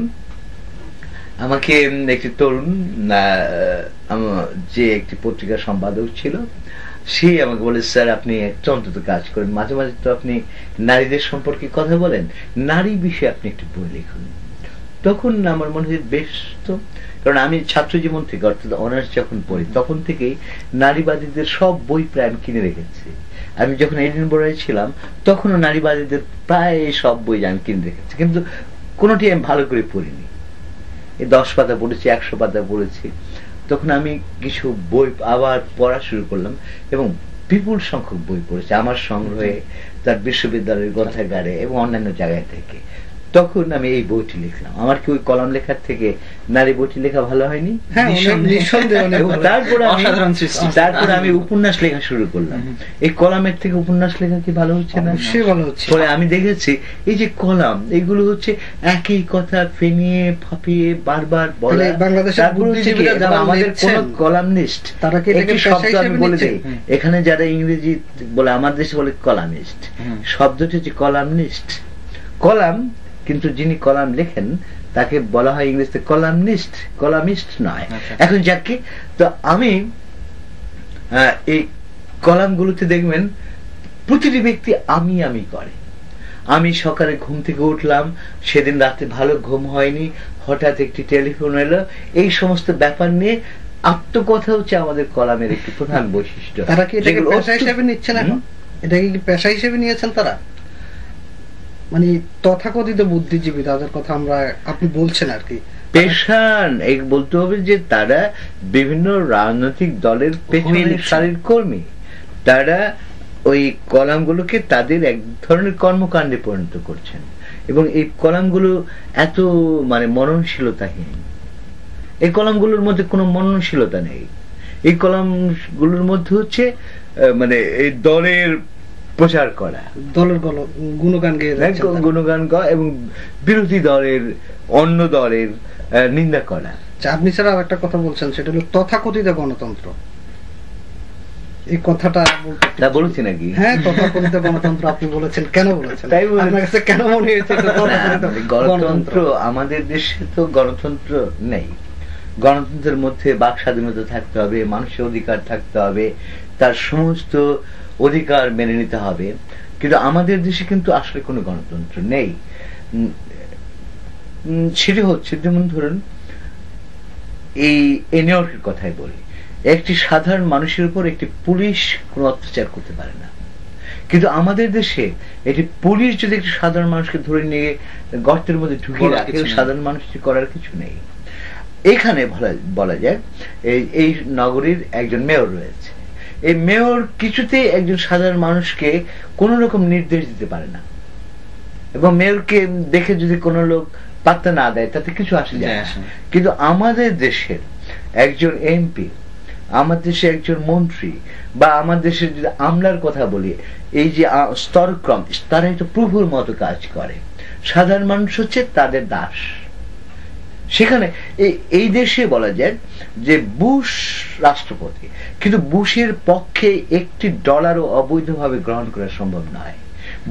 আমাকে একটি তরুণ যে একটি পত্রিকার সম্পাদক ছিল, সে আমাকে বলে, স্যার আপনি একটা অন্তত কাজ করেন, মাঝে মাঝে তো আপনি নারীদের সম্পর্কে কথা বলেন, নারী বিষয়ে আপনি একটু বই লিখুন। তখন আমার মনে হয় বেশ, তো কারণ আমি ছাত্র জীবন থেকে অর্থাৎ অনার্স যখন পড়ি তখন থেকেই নারীবাদীদের সব বই প্রায় আমি কিনে রেখেছি। আমি যখন এডিনবরায় ছিলাম তখনও নারীবাদীদের প্রায় সব বই আমি কিনে রেখেছি, কিন্তু কোনোটি আমি ভালো করে পড়িনি। এই 10 পাতা পড়েছি, 100 পাতা পড়েছি। তখন আমি কিছু বই আবার পড়া শুরু করলাম, এবং বিপুল সংখ্যক বই পড়েছি আমার সংগ্রহে, তার বিশ্ববিদ্যালয়ের গ্রন্থাগারে এবং অন্যান্য জায়গায় থেকে। তখন আমি এই বইটি লিখলাম। আমার কি ওই কলাম লেখার থেকে নারী বইটি লেখা ভালো হয়নি? তারপরে আমি উপন্যাস লেখা শুরু করলাম। এই কলামের থেকে উপন্যাস লেখা কি ভালো হচ্ছে না? ফলে আমি দেখেছি এই যে কলাম, এগুলো হচ্ছে একই কথা ফেনিয়ে ফাঁপিয়ে বারবার বলা। আমাদের কোন কলামনিস্ট, আমি বলে দিই, এখানে যারা ইংরেজি বলে আমাদের দেশে বলে কলামিস্ট, শব্দটি হচ্ছে কলামনিস্ট। কলাম, কিন্তু যিনি কলাম লেখেন তাকে বলা হয় ইংরেজিতে কলামনিস্ট, কলামিস্ট নয়। এখন যাকে, তো আমি এই কলামগুলোতে দেখবেন প্রতিটি ব্যক্তি আমি আমি করে। আমি সকালে ঘুম থেকে উঠলাম, সেদিন রাতে ভালো ঘুম হয়নি, হঠাৎ একটি টেলিফোন এলো, এই সমস্ত ব্যাপার নিয়ে আত্মকথা হচ্ছে আমাদের কলামের একটি প্রধান বৈশিষ্ট্য। তারা কি এটাকে পেশা হিসেবে নিচ্ছেন? এখন এটাকে কি পেশা হিসেবে নিয়েছেন তারা? মানে তথাকথিত বুদ্ধিজীবী, তাদের কথা আপনি বলছেন আর কি পেশান বলতে হবে যে তারা বিভিন্ন রাজনৈতিক দলের পেছনে সারির কর্মী। তারা ওই কলামগুলোকে তাদের এক ধরনের কর্মকাণ্ডে পরিণত করছেন, এবং এই কলামগুলো এত মননশীলতাহীন। এই কলামগুলোর মধ্যে কোনো মননশীলতা নেই। এই কলামগুলোর মধ্যে হচ্ছে এই দলের প্রচার করা, দলের গুণগান গাওয়া এবং বিরোধী দলের, অন্য দলের নিন্দা করা। আপনি স্যার আর একটা কথা বলছেন, সেটা হলো তথাকথিত গণতন্ত্র। এই কথাটা বলেছি নাকি? হ্যাঁ, তথাকথিত গণতন্ত্র আপনি বলেছেন। কেন বলেছেন? তাই আপনার কাছে কেন মনে হয়েছে গণতন্ত্র? আমাদের দেশে তো গণতন্ত্র নেই। গণতন্ত্রের মধ্যে বাক স্বাধীনতা থাকতে হবে, মানুষের অধিকার থাকতে হবে, তার সমস্ত অধিকার মেনে নিতে হবে। কিন্তু আমাদের দেশে কিন্তু আসলে কোনো গণতন্ত্র নেই। সেটা হচ্ছে, যেমন ধরুন এই নিউ ইয়র্কের কথাই বলি, একটি সাধারণ মানুষের উপর একটি পুলিশ কোনো অত্যাচার করতে পারে না। কিন্তু আমাদের দেশে একটি পুলিশ যদি একটি সাধারণ মানুষকে ধরে নিয়ে গর্তের মধ্যে ঢুকিয়ে রাখে, সাধারণ মানুষটি করার কিছু নেই। এখানে বলা যায় এই নগরীর একজন মেয়র রয়েছে। এই মেয়র কিছুতেই একজন সাধারণ মানুষকে কোন রকম নির্দেশ দিতে পারে না, এবং মেয়রকে দেখে যদি কোনো লোক পাত্তা না দেয় তাতে কিছু আসে যায় না। কিন্তু আমাদের দেশের একজন এমপি আমার দেশে একজন মন্ত্রী বা আমার দেশের যদি আমলার কথা বলি, এই যে স্তরক্রম, তারা একটু প্রভুর মতো কাজ করে, সাধারণ মানুষ হচ্ছে তাদের দাস। সেখানে এই দেশে বলা যায় যে বুশ রাষ্ট্রপতি, কিন্তু বুশের পক্ষে $1 অবৈধভাবে গ্রহণ করা সম্ভব নয়।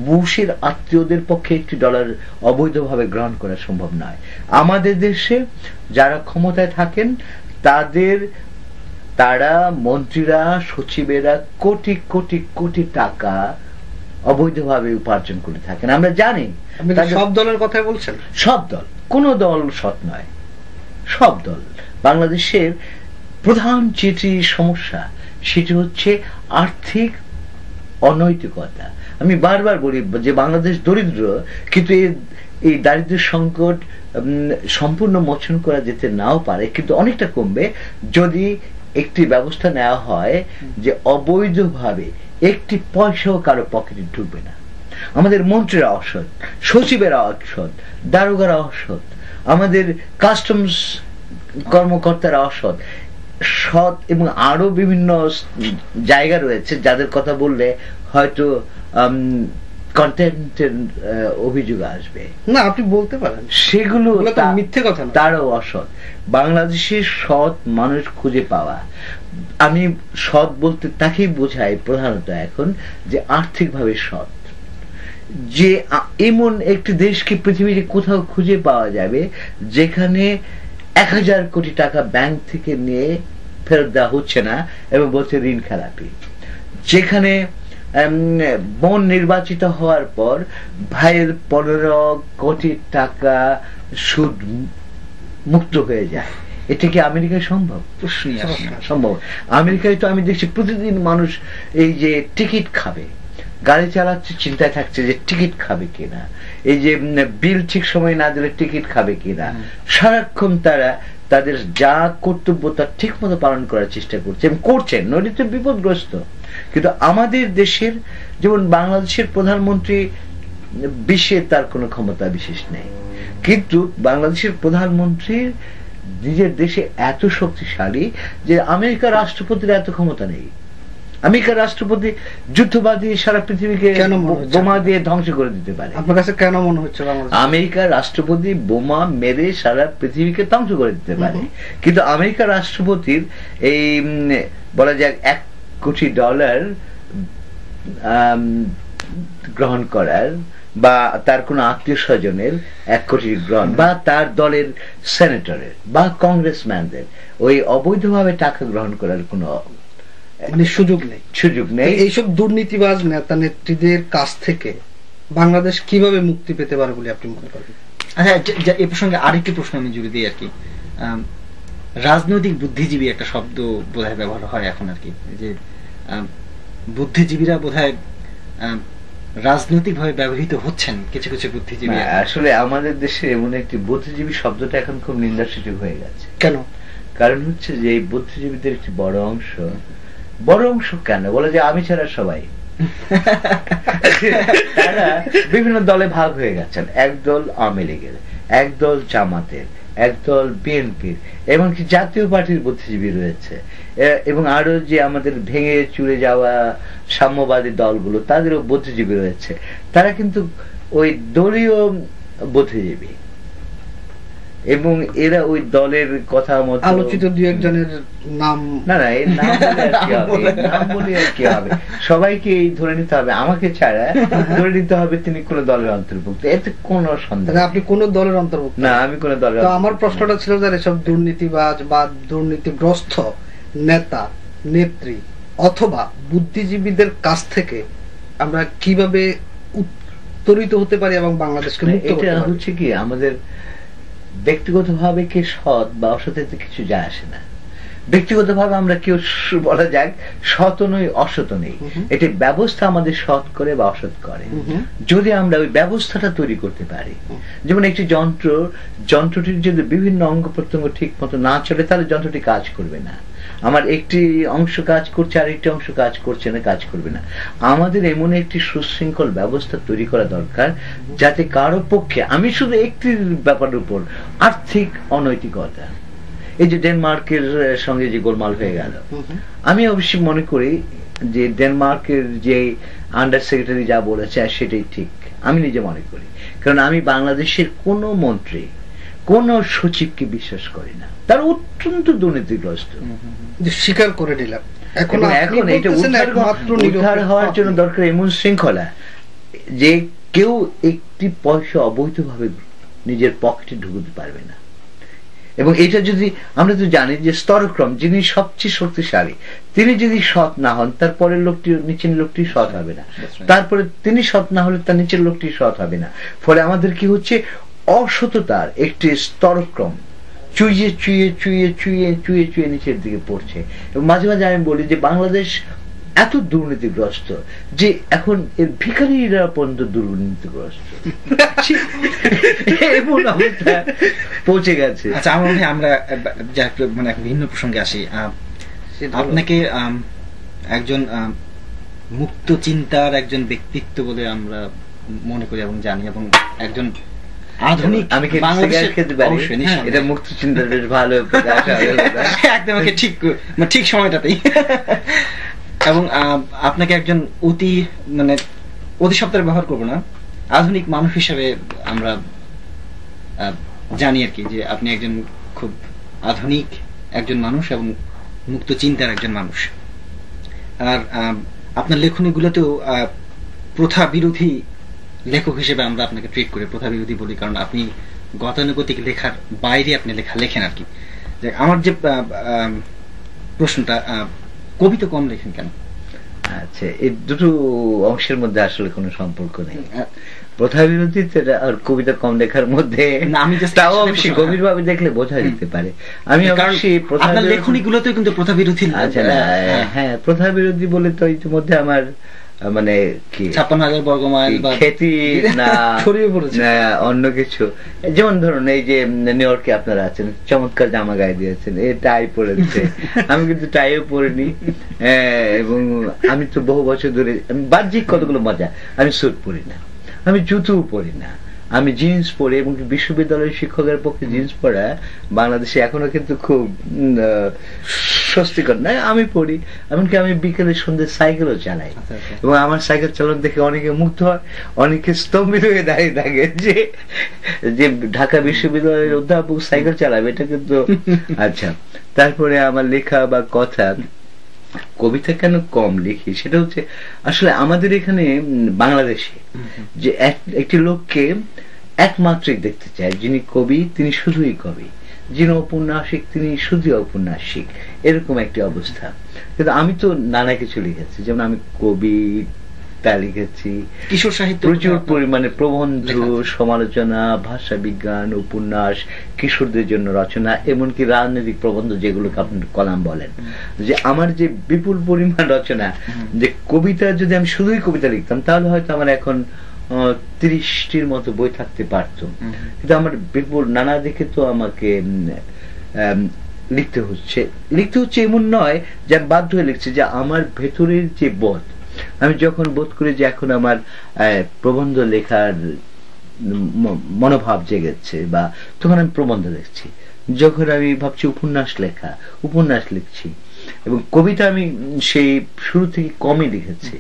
বুশের আত্মীয়দের পক্ষে $1 অবৈধভাবে গ্রহণ করা সম্ভব নয়। আমাদের দেশে যারা ক্ষমতায় থাকেন তারা মন্ত্রীরা, সচিবেরা কোটি কোটি কোটি টাকা অবৈধভাবে উপার্জন করে থাকেন। আমরা জানি। সব দলের কথাই বলছেন? সব দল, কোন দল সৎ নয়, সব দল। বাংলাদেশের প্রধান যেটি সমস্যা সেটি হচ্ছে আর্থিক অনৈতিকতা। আমি বারবার বলি যে বাংলাদেশ দরিদ্র, কিন্তু এই দারিদ্র্য সংকট সম্পূর্ণ মোচন করা যেতে নাও পারে, কিন্তু অনেকটা কমবে যদি একটি ব্যবস্থা নেওয়া হয় যে অবৈধভাবে একটি পয়সাও কারো পকেটে ঢুকবে না। আমাদের মন্ত্রীরা অসৎ, সচিবেরা অসৎ, দারোগারা অসৎ, আমাদের কাস্টমস কর্মকর্তারা অসৎ, সৎ এবং আরো বিভিন্ন জায়গা রয়েছে যাদের কথা বললে হয়তো কন্টেন্টের অভিযোগ আসবে না, আপনি বলতে পারেন সেগুলো মিথ্যে কথা, তারও অসৎ। বাংলাদেশের সৎ মানুষ খুঁজে পাওয়া, আমি সৎ বলতে তাকেই বোঝাই প্রধানত এখন যে আর্থিকভাবে সৎ, যে এমন একটি দেশকে পৃথিবীতে কোথাও খুঁজে পাওয়া যাবে যেখানে 1000 কোটি টাকা ব্যাংক থেকে নিয়ে ফেরত দেওয়া হচ্ছে না এবং বলছে ঋণ খেলাপি, যেখানে বোন নির্বাচিত হওয়ার পর ভাইয়ের 15 কোটি টাকা সুদ মুক্ত হয়ে যায়। এটা কি আমেরিকায় সম্ভব? সম্ভব। আমেরিকায় তো আমি দেখছি প্রতিদিন মানুষ এই যে টিকিট খাবে, গাড়ি চালাচ্ছে চিন্তায় থাকছে যে টিকিট খাবে কিনা, এই যে বিল ঠিক সময় না দিলে টিকিট খাবে কিনা, সারাক্ষণ তারা তাদের যা কর্তব্য তা ঠিক মতো পালন করার চেষ্টা করছে এবং করছেন, নইলে তো বিপদগ্রস্ত। কিন্তু আমাদের দেশের যেমন বাংলাদেশের প্রধানমন্ত্রী বিশ্বে তার কোনো ক্ষমতা বিশেষ নেই, কিন্তু বাংলাদেশের প্রধানমন্ত্রীর নিজের দেশে এত শক্তিশালী যে আমেরিকার রাষ্ট্রপতির এত ক্ষমতা নেই। আমেরিকার রাষ্ট্রপতি যুদ্ধবাদী সারা পৃথিবীকে বোমা দিয়ে ধ্বংস করে দিতে পারে। আপনার কাছে কেন মনে হচ্ছে আমেরিকার রাষ্ট্রপতি বোমা মেরে সারা পৃথিবীকে ধ্বংস করে দিতে পারে, কিন্তু আমেরিকার রাষ্ট্রপতির এই বলা যাক $1 কোটি গ্রহণ করার বা তার কোন আত্মীয় স্বজনের 1 কোটি গ্রহণ বা তার দলের সেনেটরের বা কংগ্রেসম্যানদের ওই অবৈধভাবে টাকা গ্রহণ করার কোন সুযোগ নেই। এইসব দুর্নীতিবাজ নেতা নেত্রীদের কাছ থেকে বাংলাদেশ কিভাবে মুক্তি পেতে পারে বলে আপনি মনে করেন? আচ্ছা, এই প্রসঙ্গে আরেকটি প্রশ্ন আমি জুড়ে দিই আর কি। রাজনৈতিক বুদ্ধিজীবী একটা শব্দ বোধহয় ব্যবহার হয় এখন আর কি, যে বুদ্ধিজীবীরা বোধহয় রাজনৈতিকভাবে ব্যবহৃত হচ্ছেন কিছু কিছু বুদ্ধিজীবী। আসলে আমাদের দেশে এমন একটি বুদ্ধিজীবী শব্দটা এখন খুব নিন্দাসূচক হয়ে গেছে। কেন? কারণ হচ্ছে যে এই বুদ্ধিজীবীদের একটি বড় অংশ কেন বলে যে আমি ছাড়া সবাই তারা বিভিন্ন দলে ভাগ হয়ে গেছেন। একদল আওয়ামী লীগের, একদল জামাতের, একদল বিএনপির, এমনকি জাতীয় পার্টির বুদ্ধিজীবী রয়েছে, এবং আরো যে আমাদের ভেঙে চুরে যাওয়া সাম্যবাদী দলগুলো তাদেরও বুদ্ধিজীবী রয়েছে। তারা কিন্তু ওই দলীয় বুদ্ধিজীবী এবং এরা ওই দলের কথা মতো আলোচিত 2-1 নাম এর নাম বলে আর কি হবে, সবাইকে ধরে নিতে হবে, আমাকে ছাড়া ধরে নিতে হবে তিনি কোন দলের অন্তর্ভুক্ত, এতে কোন সন্দেহ। আপনি কোন দলের অন্তর্ভুক্ত? না, আমি কোন দলের। আমার প্রশ্নটা ছিল যে এসব দুর্নীতিবাজ বা দুর্নীতিগ্রস্ত নেতা নেত্রী অথবা বুদ্ধিজীবীদের কাছ থেকে আমরা কিভাবে উত্তরিত হতে পারি এবং বাংলাদেশকে মুক্ত করতে পারি? হচ্ছে কি, আমাদের ব্যক্তিগতভাবে কে সৎ বা অসৎ কিছু যায় আসে না। ব্যক্তিগতভাবে আমরা কেউ বলা যাক সৎ নই, অসৎ নেই, এটি ব্যবস্থা আমাদের সৎ করে বা অসৎ করে। যদি আমরা ওই ব্যবস্থাটা তৈরি করতে পারি, যেমন একটি যন্ত্রটির যদি বিভিন্ন অঙ্গ প্রত্যঙ্গ ঠিক মতো না চলে তাহলে যন্ত্রটি কাজ করবে না। আমার একটি অংশ কাজ করছে আর একটি অংশ কাজ করছে না, কাজ করবে না। আমাদের এমন একটি সুশৃঙ্খল ব্যবস্থা তৈরি করা দরকার যাতে কারো পক্ষে, আমি শুধু একটি ব্যাপারের উপর, আর্থিক অনৈতিকতা, এই যে ডেনমার্কের সঙ্গে যে গোলমাল হয়ে গেল, আমি অবশ্যই মনে করি যে ডেনমার্কের যে আন্ডার সেক্রেটারি যা বলেছে সেটাই ঠিক, আমি নিজে মনে করি। কারণ আমি বাংলাদেশের কোন মন্ত্রী কোন সচিবকে বিশ্বাস করি না, তার অত্যন্ত দুর্নীতিগ্রস্ত, স্বীকার করে নিলাম। এখন এটা উদ্ধার হওয়ার জন্য দরকার এমন শৃঙ্খলা যে কেউ একটি পয়সা অবৈধভাবে নিজের পকেটে ঢুকতে পারবে না। এবং এটা যদি আমরা তো জানি যে স্তরক্রম, যিনি সবচেয়ে শক্তিশালী তিনি যদি সৎ না হন, তারপরের লোকটি নিচের লোকটি সৎ হবে না, তারপরে তিনি সৎ না হলে তার নিচের লোকটি সৎ হবে না। ফলে আমাদের কি হচ্ছে, অসততার একটি স্তরক্রম চুইয়ে চুইয়ে চুইয়ে চুইয়ে চুইয়ে চুইয়ে নিচের দিকে পড়ছে। এবং মাঝে মাঝে আমি বলি যে বাংলাদেশ এত দুর্নীতিগ্রস্ত যে এখন এর ভিখারিরা পর্যন্ত দুর্নীতিগ্রস্ত এমন অবস্থা পৌঁছে গেছে। আচ্ছা, আমার মনে হয় আমরা মানে ভিন্ন প্রসঙ্গে আসি। আপনাকে একজন মুক্ত চিন্তার একজন ব্যক্তিত্ব বলে আমরা মনে করি এবং জানি, এবং একজন আধুনিক, আমি কি সিগারেট খেতে পারি? এটা মুক্ত চিন্তার বেশ ভালো একদম ঠিক সময়টাতেই। এবং আপনাকে একজন অতি শব্দের ব্যবহার করবো না, আধুনিক মানুষ হিসেবে আমরা জানি আর কি, যে আপনি একজন খুব আধুনিক একজন মানুষ এবং মুক্ত চিন্তার একজন মানুষ। আর আপনার লেখনীগুলোতেও প্রথা বিরোধী লেখক হিসেবে আমরা আপনাকে ট্রিট করি, প্রথা বিরোধী বলি কারণ আপনি গতানুগতিক লেখার বাইরে আপনি লেখা লেখেন আর কি। আমার যে প্রশ্নটা, কবিতা কম লেখেন কেন? আচ্ছা, এই দুটো অংশের মধ্যে আসলে কোনো সম্পর্ক নেই। প্রথা বিরোধী আর কবিতা কম লেখার মধ্যে তাও অবশ্যই গভীর ভাবে দেখলে বোঝা যেতে পারে। আমি অবশ্যই লেখনী গুলোতে কিন্তু প্রথা বিরোধী। আচ্ছা, হ্যাঁ, প্রথা বিরোধী বলে তো ইতিমধ্যে আমার মানে কি 56,000 বর্গমাইল খ্যাতি না অন্য কিছু। যেমন ধরুন এই যে নিউ ইয়র্কে আপনারা আছেন, চমৎকার জামা গায়ে দিয়েছেন, এ টাই পরেছে, আমি কিন্তু টাইও পরিনি। এবং আমি তো বহু বছর ধরে, আমি বাহ্যিক কতগুলো মজা, আমি স্যুট পরি না, আমি জুতোও পরি না, আমি জিন্স পরি। এবং বিশ্ববিদ্যালয়ের শিক্ষকের পক্ষে জিন্স পরা বাংলাদেশে এখনো কিন্তু খুব স্বস্তিকর নয়, আমি পড়ি। এমনকি আমি বিকেলে সন্ধ্যে সাইকেলও চালাই, এবং আমার সাইকেল চালানো দেখে অনেকে মুগ্ধ হয়, অনেকে স্তম্ভিত হয়ে দাঁড়িয়ে থাকে যে ঢাকা বিশ্ববিদ্যালয়ের অধ্যাপক সাইকেল চালাবে, এটা কিন্তু। আচ্ছা, তারপরে আমার লেখা বা কথা, কবিতা কেন কম লিখি সেটা হচ্ছে আসলে আমাদের এখানে বাংলাদেশে যে একটি লোককে একমাত্রিক দেখতে চায়, যিনি কবি তিনি শুধুই কবি, যিনি ঔপন্যাসিক তিনি শুধু ঔপন্যাসিক, এরকম একটি অবস্থা। কিন্তু আমি তো নানা কিছু লিখেছি, যেমন আমি কবিতা লিখেছি, কিশোর সাহিত্য প্রচুর পরিমাণে, প্রবন্ধ, সমালোচনা, ভাষা বিজ্ঞান, উপন্যাস, কিশোরদের জন্য রচনা, এমনকি রাজনৈতিক প্রবন্ধ যেগুলোকে আপনি কলাম বলেন। যে আমার যে বিপুল পরিমাণ রচনা, যে কবিতা যদি আমি শুধুই কবিতা লিখতাম তাহলে হয়তো আমার এখন 30টির মতো বই থাকতে পারত। কিন্তু আমার বিপুল নানা দিকে তো আমাকে লিখতে হচ্ছে এমন নয় যে আমি বাধ্য হয়ে লিখছি, যে আমার ভেতরের যে বোধ, আমি যখন বোধ করি যে এখন আমার প্রবন্ধ লেখার মনোভাব জেগেছে, বা তখন আমি প্রবন্ধ লিখছি। যখন আমি ভাবছি উপন্যাস লিখছি। এবং কবিতা আমি সেই শুরু থেকে কমই লিখেছি।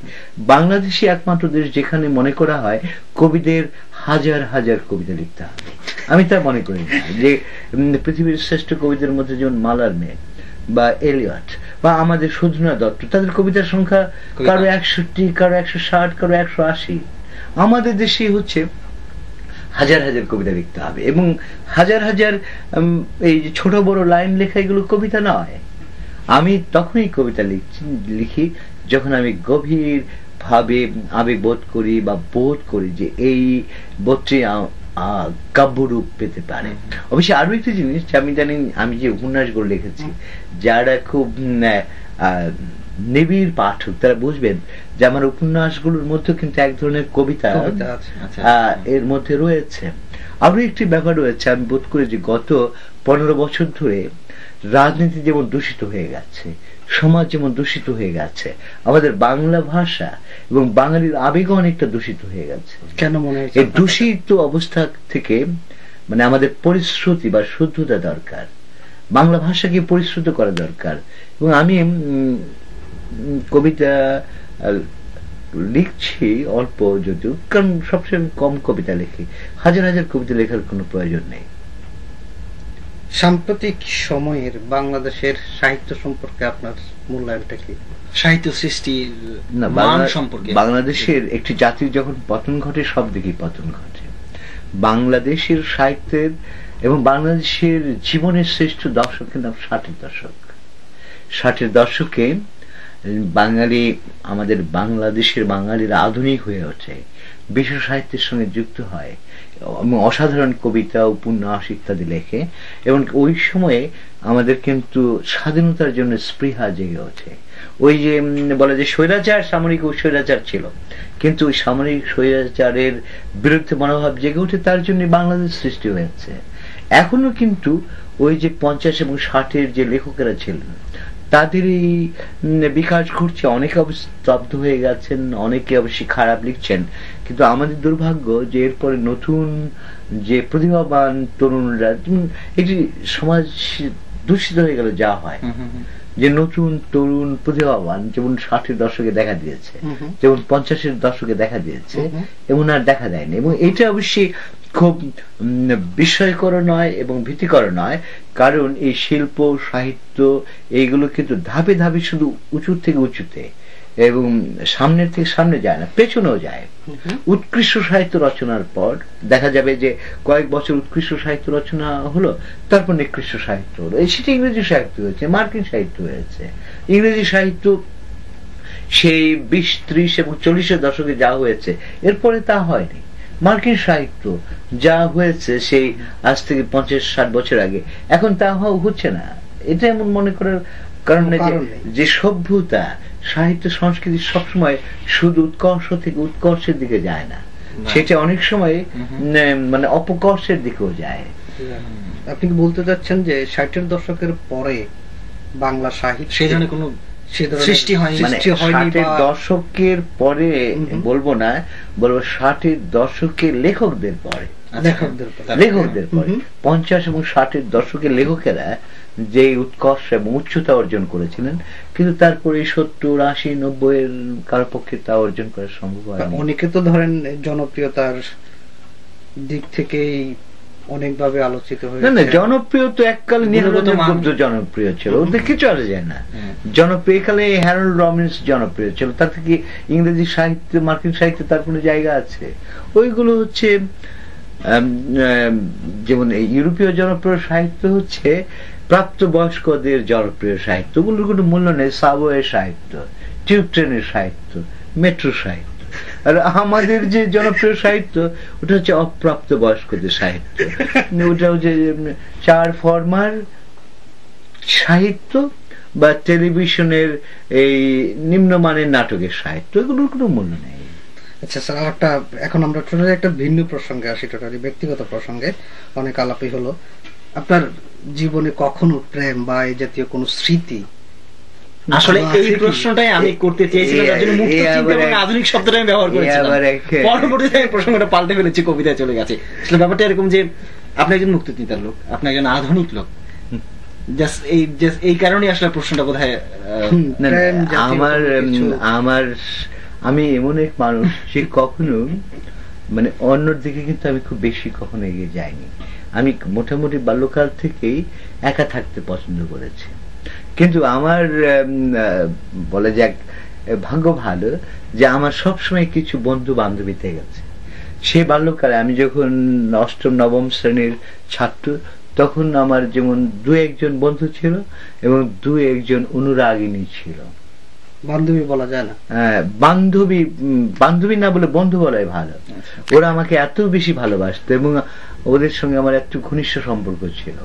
বাংলাদেশে একমাত্র দেশ যেখানে মনে করা হয় কবিদের হাজার হাজার কবিতা লিখতে হবে। আমি তা মনে করি না, যে পৃথিবীর শ্রেষ্ঠ কবিদের মধ্যে যেমন মালারমে বা এলিয়ট বা আমাদের সুধনা দত্ত, তাদের কবিতার সংখ্যা কারো 61, কারো 160, কারো 180। আমাদের দেশে হচ্ছে হাজার হাজার কবিতা লিখতে হবে, এবং হাজার হাজার এই যে ছোট বড় লাইন লেখা, এগুলো কবিতা নয়। আমি তখনই কবিতা লিখি যখন আমি গভীর ভাবে আবেগ বোধ করি, বা বোধ করি যে এই বোধটি কাব্যরূপ পেতে পারে। অবশ্যই আরো একটি জিনিস, আমি জানি আমি যে উপন্যাসগুলো লিখেছি, যারা খুব নিবিড় পাঠক তারা বুঝবেন যে আমার উপন্যাসগুলোর মধ্যে কিন্তু এক ধরনের কবিতা এর মধ্যে রয়েছে। আরো একটি ব্যাপার রয়েছে, আমি বোধ করি যে গত 15 বছর ধরে রাজনীতি যেমন দূষিত হয়ে গেছে, সমাজ যেমন দূষিত হয়ে গেছে, আমাদের বাংলা ভাষা এবং বাঙালির আবেগ অনেকটা দূষিত হয়ে গেছে। কেন মনে হয়? এই দূষিত অবস্থা থেকে আমাদের পরিশ্রুতি বা শুদ্ধতা দরকার। বাংলা ভাষাকে পরিশ্রুত করা দরকার। এবং আমি কবিতা লিখছি অল্প যদিও, কারণ সবসময় কম কবিতা লিখি, হাজার হাজার কবিতা লেখার কোনো প্রয়োজন নেই। সাম্প্রতিক সময়ের বাংলাদেশের সাহিত্য সম্পর্কে আপনার মূল্যায়নটা কি? সাহিত্য সৃষ্টির মান সম্পর্কে বাংলাদেশের একটি জাতির যখন পতন ঘটে, সব দিকেই পতন ঘটে। বাংলাদেশের সাহিত্যের এবং বাংলাদেশের জীবনের শ্রেষ্ঠ দশকের নাম 60-এর দশক। 60-এর দশকে বাঙালি, আমাদের বাংলাদেশের বাঙালিরা আধুনিক হয়ে ওঠে, বিশ্ব সাহিত্যের সঙ্গে যুক্ত হয়, অসাধারণ কবিতা, উপন্যাস ইত্যাদি লেখে। এবং ওই সময়ে আমাদের কিন্তু স্বাধীনতার জন্য স্পৃহা জেগে ওঠে। ওই যে বলে যে স্বৈরাচার, সামরিক স্বৈরাচার ছিল, কিন্তু ওই সামরিক স্বৈরাচারের বিরুদ্ধে মনোভাব জেগে ওঠে, তার জন্য বাংলাদেশ সৃষ্টি হয়েছে। এখনো কিন্তু ওই যে 50 এবং 60-এর যে লেখকেরা ছিলেন তাদেরই বিকাশ ঘটছে। অনেকে অবশ্য স্তব্ধ হয়ে গেছেন, অনেকে অবশ্যই খারাপ লিখছেন, কিন্তু আমাদের দুর্ভাগ্য যে এরপরে নতুন যে প্রতিভাবান তরুণরা, একটি সমাজ দূষিত হয়ে গেল যা হয়, যে নতুন তরুণ প্রতিভাবান যেমন 60-এর দশকে দেখা দিয়েছে, যেমন 50-এর দশকে দেখা দিয়েছে, এমন আর দেখা দেয়নি। এবং এটা অবশ্যই খুব বিস্ময়কর নয় এবং ভীতিকর নয়, কারণ এই শিল্প সাহিত্য এইগুলো কিন্তু ধাপে ধাপে শুধু উঁচু থেকে উঁচুতে এবং সামনের থেকে সামনে যায় না, পেছনেও যায়। উৎকৃষ্ট সাহিত্য রচনার পর দেখা যাবে যে কয়েক বছর উৎকৃষ্ট সাহিত্য রচনা হলো, তারপর নিকৃষ্ট সাহিত্য হলো। সেটা ইংরেজি সাহিত্য হয়েছে, মার্কিন সাহিত্য হয়েছে। ইংরেজি সাহিত্য সেই 20, 30 এবং 40-এর দশকে যা হয়েছে, এরপরে তা হয়নি। মার্কিন সাহিত্য যা হয়েছে সেই আজ থেকে 50-60 বছর আগে, এখন তা হচ্ছে না। এটা এমন মনে করার কারণ যে সভ্যতা, সাহিত্য, সংস্কৃতি সবসময় শুধু উৎকর্ষ থেকে উৎকর্ষের দিকে যায় না, সেটা অনেক সময় মানে অপকর্ষের দিকেও যায়। আপনি কি বলতে চাচ্ছেন যে 60-এর দশকের পরে বাংলা সাহিত্য সেই ধরনের কোনো সৃষ্টি হয়নি? মানে 60-এর দশকের পরে বলবো না, বলবো 60-এর দশকের লেখকদের পরে, লেখকদের পরে 50 এবং 60-এর দশকের লেখকেরা যে উৎকর্ষ এবং উচ্চতা অর্জন করেছিলেন, কিন্তু তারপরে 70, 80, 90-এর কারো পক্ষে তা অর্জন করা সম্ভব হয়। অনেকে তো ধরেন জনপ্রিয়তার দিক থেকেই অনেকভাবে আলোচিত হয়েছে। না, জনপ্রিয় তো এককালে নীলরঞ্জন গুপ্ত জনপ্রিয় ছিল, ওদের কিছু চলে যায় না। জনপ্রিয় কালে হ্যারল্ড রবিন্স জনপ্রিয় ছিল, তার থেকে ইংরেজি সাহিত্য, মার্কিন সাহিত্যে তার কোনো জায়গা আছে? ওইগুলো হচ্ছে যেমন ইউরোপীয় জনপ্রিয় সাহিত্য হচ্ছে প্রাপ্ত বয়স্কদের জনপ্রিয় সাহিত্য, ওগুলোর কোনো মূল্য নেই। সাবওয়ে সাহিত্য, টিউব ট্রেনের সাহিত্য, মেট্রো সাহিত্য। আর আমাদের যে জনপ্রিয় সাহিত্য ওটা হচ্ছে অপ্রাপ্ত বয়স্কদের সাহিত্য, ওটা হচ্ছে 4 ফরমার সাহিত্য বা টেলিভিশনের এই নিম্নমানের নাটকের সাহিত্য, এগুলোর কোনো মূল্য নেই। আচ্ছা স্যার, একটা এখন আমরা টোটালি একটা ভিন্ন প্রসঙ্গে আসি, টোটালি ব্যক্তিগত প্রসঙ্গে। অনেক আলাপই হলো। আপনার জীবনে কখনো প্রেম বা এই জাতীয় কোন স্মৃতি? আসলে এই প্রশ্নটাই আমি করতে চেয়েছিলাম, যার জন্য মুক্ত চিন্তা এবং আধুনিক শব্দটা আমি ব্যবহার করেছিলাম। পরবর্তীতে আমি প্রসঙ্গটা পাল্টে ফেলেছি, কবিতায় চলে গেছে। আসলে ব্যাপারটা এরকম যে আপনি একজন মুক্ত চিন্তার লোক, আপনি একজন আধুনিক লোক, এই কারণে আসলে প্রশ্নটা কোথায়। আমি এমন এক মানুষ যে কখনো মানে অন্যর দিকে কিন্তু আমি খুব বেশি কখনো এগিয়ে যাইনি। আমি মোটামুটি বাল্যকাল থেকেই একা থাকতে পছন্দ করেছি, কিন্তু আমার বলে যাক ভাগ্য ভালো যে আমার সবসময় কিছু বন্ধু বান্ধবী থেকে গেছে। সেই বাল্যকালে আমি যখন 8ম 9ম শ্রেণীর ছাত্র, তখন আমার যেমন 2-1 বন্ধু ছিল এবং 2-1 অনুরাগিনী ছিল। বান্ধবী বলা যায় না, বান্ধবী না বলে বন্ধু বলাই ভালো। ওরা আমাকে এত বেশি ভালোবাসতো এবং ওদের সঙ্গে আমার একটু ঘনিষ্ঠ সম্পর্ক ছিল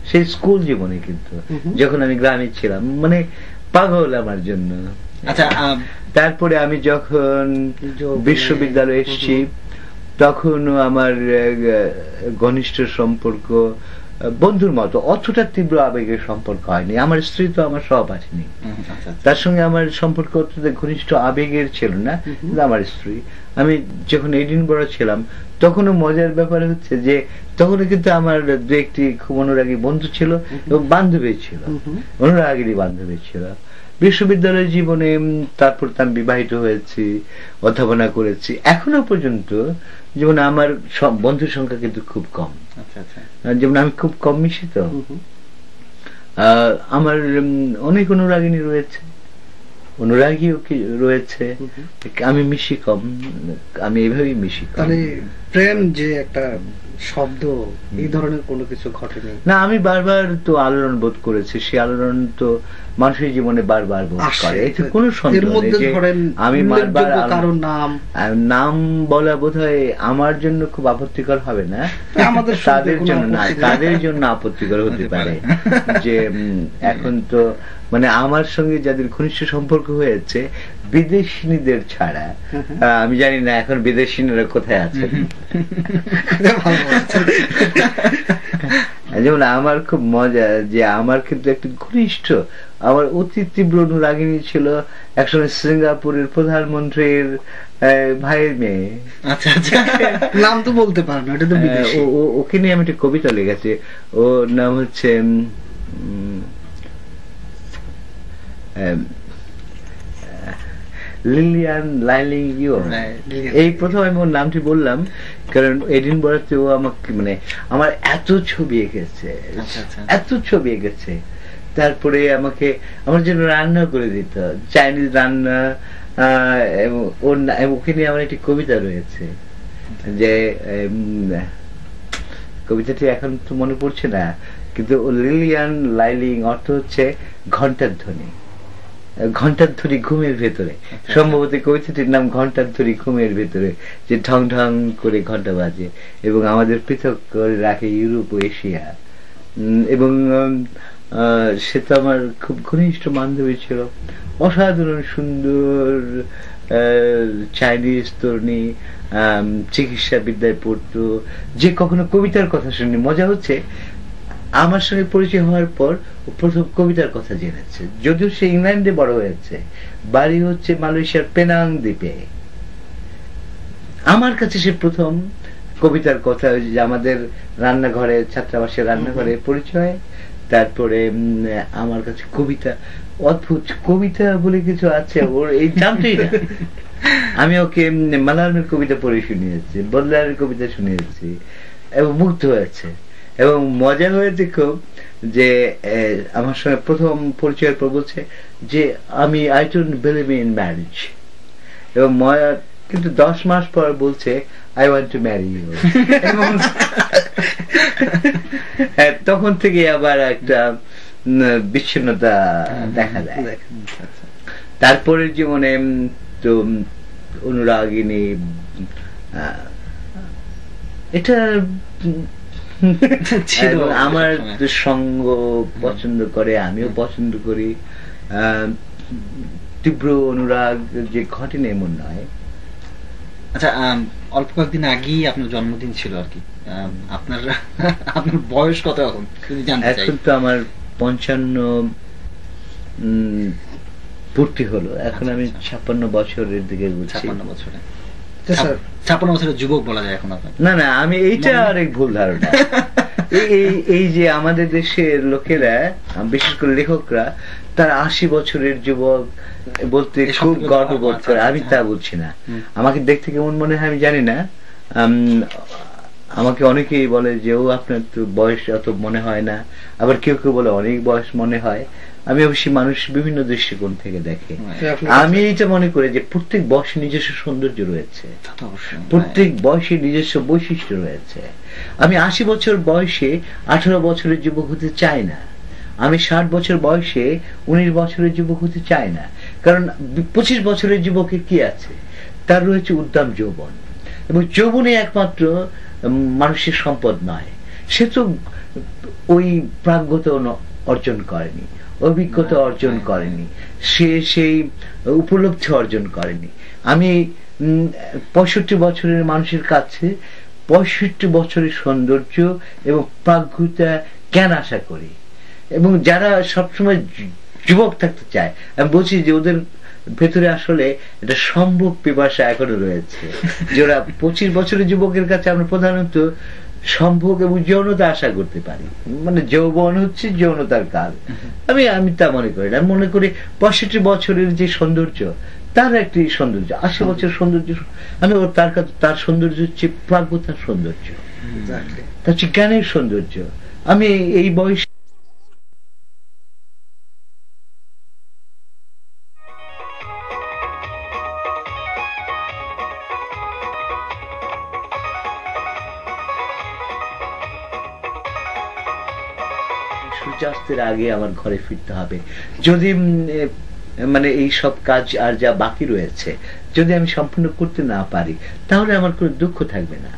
সেই স্কুল জীবনে। কিন্তু যখন আমি গ্রামে ছিলাম, মানে পাগল আমার জন্য। আচ্ছা, তারপরে আমি যখন বিশ্ববিদ্যালয়ে এসেছি, তখন আমার ঘনিষ্ঠ সম্পর্ক বন্ধুর মতো, অতটা তীব্র আবেগের সম্পর্ক হয়নি। আমার স্ত্রী তো আমার সহপাঠিনী, তার সঙ্গে আমার সম্পর্ক অতটা ঘনিষ্ঠ আবেগের ছিল না। কিন্তু আমার স্ত্রী, আমি যখন এডিনবরা ছিলাম তখনও মজার ব্যাপার হচ্ছে যে তখনও কিন্তু আমার দু একটি খুব অনুরাগী বন্ধু ছিল এবং বান্ধবী ছিল, অনুরাগী বান্ধবী ছিল। বিশ্ববিদ্যালয় জীবনে তারপর আমি বিবাহিত হয়েছি, অধ্যাপনা করেছি। এখনো পর্যন্ত যেমন আমার বন্ধুর সংখ্যা কিন্তু খুব কম। যেমন আমি খুব কম মিশি, তো আমার অনেক অনুরাগিনী রয়েছে, অনুরাগীও রয়েছে, আমি মিশি কম, আমি এইভাবেই মিশি। তাহলে প্রেম যে একটা শব্দ, এই ধরনের কোনো কিছু ঘটেনি? না, আমি বারবার তো আলোড়ন বোধ করেছি, সেই আলোড়ন তো মানুষের জীবনে বারবার বোধ করে, এতে কোনো সন্দেহ নেই। আমি কারোর নাম বলা বোধহয় আমার জন্য খুব আপত্তিকর হবে না, তাদের জন্য না, তাদের জন্য আপত্তিকর হতে পারে। যে এখন তো মানে আমার সঙ্গে যাদের ঘনিষ্ঠ সম্পর্ক হয়েছে বিদেশিনীদের ছাড়া, আমি জানি না এখন বিদেশিনীরা কোথায় আছে। যেমন আমার খুব মজা যে আমার কিন্তু একটি ঘনিষ্ঠ, আমার অতি তীব্র অনুরাগিনী ছিল একসময় সিঙ্গাপুরের প্রধানমন্ত্রীর ভাইয়ের মেয়ে। আচ্ছা আচ্ছা, নাম তো বলতে পারো না, এটা তো বিদেশি। ওকে নিয়ে আমি একটা কবিতা লিখেছি, ওর নাম হচ্ছে লিলিয়ান লাইলিং ইউ। এই প্রথম আমি ওর নামটি বললাম কারণ এডিনবরাতে ও আমাকে মানে আমার এত ছবি এঁকেছে, এত ছবি এঁকেছে। তারপরে আমাকে আমার জন্য রান্না করে দিত, চাইনিজ রান্না। ওকে নিয়ে আমার একটি কবিতা রয়েছে, যে কবিতাটি এখন তো মনে পড়ছে না, কিন্তু লিলিয়ান লাইলিং অর্থ হচ্ছে ঘন্টার ধ্বনি, ঘন্টার ধ্বনি ঘুমের ভেতরে। সম্ভবত কবিতাটির নাম ঘন্টার ধ্বনি ঘুমের ভেতরে, যে ঢং ঢং করে ঘন্টা বাজে এবং আমাদের পৃথক করে রাখে ইউরোপ ও এশিয়া। এবং সে তো আমার খুব ঘনিষ্ঠ বান্ধবী ছিল, অসাধারণ সুন্দর চাইনিজ তরুণী, চিকিৎসা বিদ্যায় পড়তো, যে কখনো কবিতার কথা শুনি। মজা হচ্ছে আমার সঙ্গে পরিচয় হওয়ার পর প্রথম কবিতার কথা জেনেছে, যদিও সে ইংল্যান্ডে বড় হয়েছে, বাড়ি হচ্ছে মালয়েশিয়ার পেনাং দ্বীপে। আমার কাছে সে প্রথম কবিতার কথা, যে আমাদের রান্নাঘরে, ছাত্রাবাসের রান্নাঘরে পরিচয়। তারপরে আমার কাছে কবিতা, অদ্ভুত কবিতা বলে কিছু আছে ওর, এই জানতেই না। আমি ওকে মালায়ালামের কবিতা পড়ে শুনিয়েছি, বদলারের কবিতা শুনিয়েছি এবং মুগ্ধ হয়েছে। এবং মজা হয়েছে খুব যে আমার সঙ্গে প্রথম পরিচয়ের পর বলছে যে আমি I don't believe in marriage, এবং কিন্তু 10 মাস পর বলছে I want to marry you. তখন থেকে আবার একটা বিচ্ছিন্নতা দেখা যায়। তারপরে জীবনে তো অনুরাগিনী, এটা আমার সঙ্গ পছন্দ করে, আমিও পছন্দ করি। তীব্র অনুরাগ যে ঘটেনি এমন নয়। আচ্ছা, অল্প কয়েকদিন আগেই আপনার জন্মদিন ছিল আর কি, আপনার বয়স কত এখন যদি জানতে চাই? এখন তো আমার 55 পূর্তি হলো, এখন আমি 56 বছরের দিকে বলছি। 56 বছরে 56 বছরের যুবক বলা যায় এখন আপনার? না না, আমি এইটা আরেক ভুল ধারণা। এই যে আমাদের দেশের লোকেরা, বিশেষ করে লেখকরা, তারা 80 বছরের যুবক বলতে খুব গর্ববোধ করে। আমি তা বলছি না। আমাকে দেখতে কেমন মনে হয় আমি জানি না, আমাকে অনেকেই বলে যে ও আপনার তো বয়স অত মনে হয় না, আবার কেউ কেউ বলে অনেক বয়স মনে হয়। আমি অবশ্যই মানুষ বিভিন্ন দৃষ্টিকোণ থেকে দেখে। আমি এইটা মনে করি যে প্রত্যেক বয়সে নিজস্ব সৌন্দর্য রয়েছে, প্রত্যেক বয়সে নিজস্ব বৈশিষ্ট্য রয়েছে। আমি 80 বছর বয়সে 18 বছরের যুবক হতে চাই না, আমি 60 বছর বয়সে 19 বছরের যুবক হতে চাই না। কারণ 25 বছরের যুবকের কি আছে? তার রয়েছে উদ্দাম যৌবন, এবং যৌবনে একমাত্র মানুষের সম্পদ নয়। সে তো ওই প্রাজ্ঞতা অর্জন করেনি, অভিজ্ঞতা অর্জন করেনি, সে সেই উপলব্ধি অর্জন করেনি। আমি 65 বছরের মানুষের কাছে 65 বছরের সৌন্দর্য এবং প্রাজ্ঞতা কেন আশা করি, এবং যারা সবসময় যুবক থাকতে চায়, আমি বলছি যে ওদের ভেতরে আসলে এটা সম্ভব পিপাসা এখনো রয়েছে, যে ওরা 25 বছরের যুবকের কাছে আমরা প্রধানত সম্ভোগ এবং যৌনতা আশা করতে পারি, মানে যৌবন হচ্ছে যৌনতার কাল। আমি তা মনে করি না। আমি মনে করি 65 বছরের যে সৌন্দর্য তার একটি সৌন্দর্য, 80 বছরের সৌন্দর্য, আমি তার সৌন্দর্য হচ্ছে প্রাজ্ঞতার সৌন্দর্য, তার হচ্ছে জ্ঞানের সৌন্দর্য। আমি এই বয়স সূর্যাস্তের আগে আমার ঘরে ফিরতে হবে। যদি মানে এই সব কাজ আর যা বাকি রয়েছে যদি আমি সম্পূর্ণ করতে না পারি, তাহলে আমার কোনো দুঃখ থাকবে না।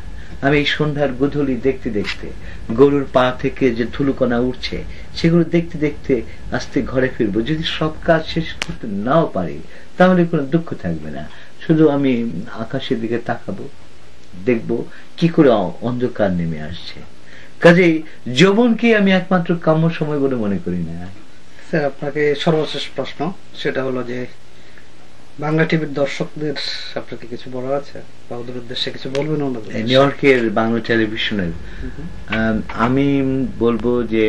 আমি এই সন্ধ্যার গোধূলি দেখতে দেখতে, গরুর পা থেকে যে ধুলোকণা উঠছে সেগুলো দেখতে দেখতে আস্তে ঘরে ফিরবো। যদি সব কাজ শেষ করতে নাও পারি, তাহলে কোনো দুঃখ থাকবে না। শুধু আমি আকাশের দিকে তাকাবো, দেখবো কি করে অন্ধকার নেমে আসছে। কাজেই যৌবনকে আমি একমাত্র কাম্য সময় বলে মনে করি না। স্যার, আপনাকে সর্বশেষ প্রশ্ন, সেটা হলো যে বাংলা টিভির দর্শকদের আপনাকে কিছু বলার আছে বা ওদের উদ্দেশ্যে কিছু বলবেন? নিউ ইয়র্কের বাংলা টেলিভিশনের আমি বলবো যে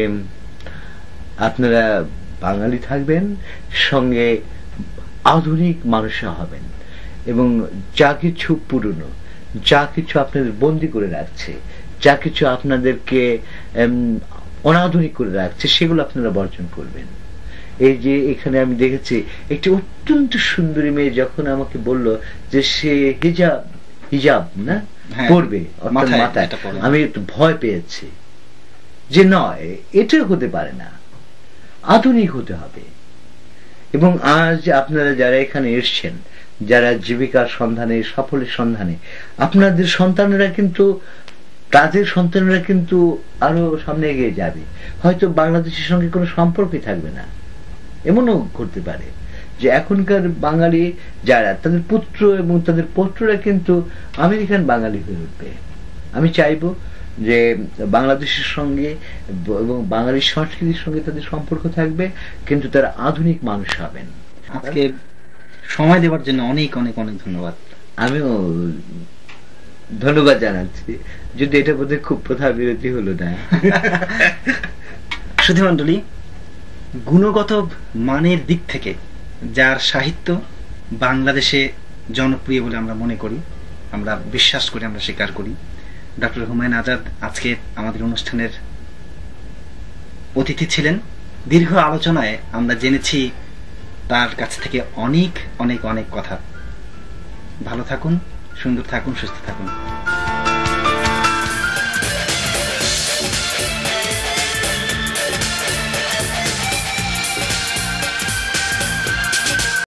আপনারা বাঙালি থাকবেন, সঙ্গে আধুনিক মানুষ হবেন, এবং যা কিছু পুরনো, যা কিছু আপনাদের বন্দী করে রাখছে, যা কিছু আপনাদেরকে অনাধুনিক করে রাখছে, সেগুলো আপনারা বর্জন করবেন। এই যে এখানে আমি দেখেছি একটি অত্যন্ত সুন্দরী মেয়ে যখন আমাকে বলল যে সে হিজাব না পড়বে মাথায়, আমি একটু ভয় পেয়েছি যে নয়, এটা হতে পারে না, আধুনিক হতে হবে। এবং আজ আপনারা যারা এখানে এসছেন, যারা জীবিকার সন্ধানে, সফলের সন্ধানে, আপনাদের সন্তানেরা কিন্তু, তাদের সন্তানেরা কিন্তু আরো সামনে এগিয়ে যাবে। হয়তো বাংলাদেশের সঙ্গে কোনো সম্পর্কই থাকবে না, এমনও ঘটতে পারে যে এখনকার বাঙালি যারা, তাদের পুত্র এবং তাদের পৌত্ররা কিন্তু আমেরিকান বাঙালি হয়ে উঠবে। আমি চাইবো যে বাংলাদেশের সঙ্গে এবং বাঙালি সংস্কৃতির সঙ্গে তাদের সম্পর্ক থাকবে, কিন্তু তারা আধুনিক মানুষ হবেন। আজকে সময় দেওয়ার জন্য অনেক অনেক অনেক ধন্যবাদ। আমিও ধন্যবাদ জানাচ্ছি, যদি এটা বোধহয় খুব প্রথা বিরতি হলো না। সুধীমণ্ডলী, গুণগত মানের দিক থেকে যার সাহিত্য বাংলাদেশে জনপ্রিয় বলে আমরা মনে করি, আমরা বিশ্বাস করি, আমরা স্বীকার করি, ডক্টর হুমায়ুন আজাদ আজকে আমাদের অনুষ্ঠানের অতিথি ছিলেন। দীর্ঘ আলোচনায় আমরা জেনেছি তার কাছ থেকে অনেক অনেক অনেক কথা। ভালো থাকুন, সুন্দর থাকুন, সুস্থ থাকুন।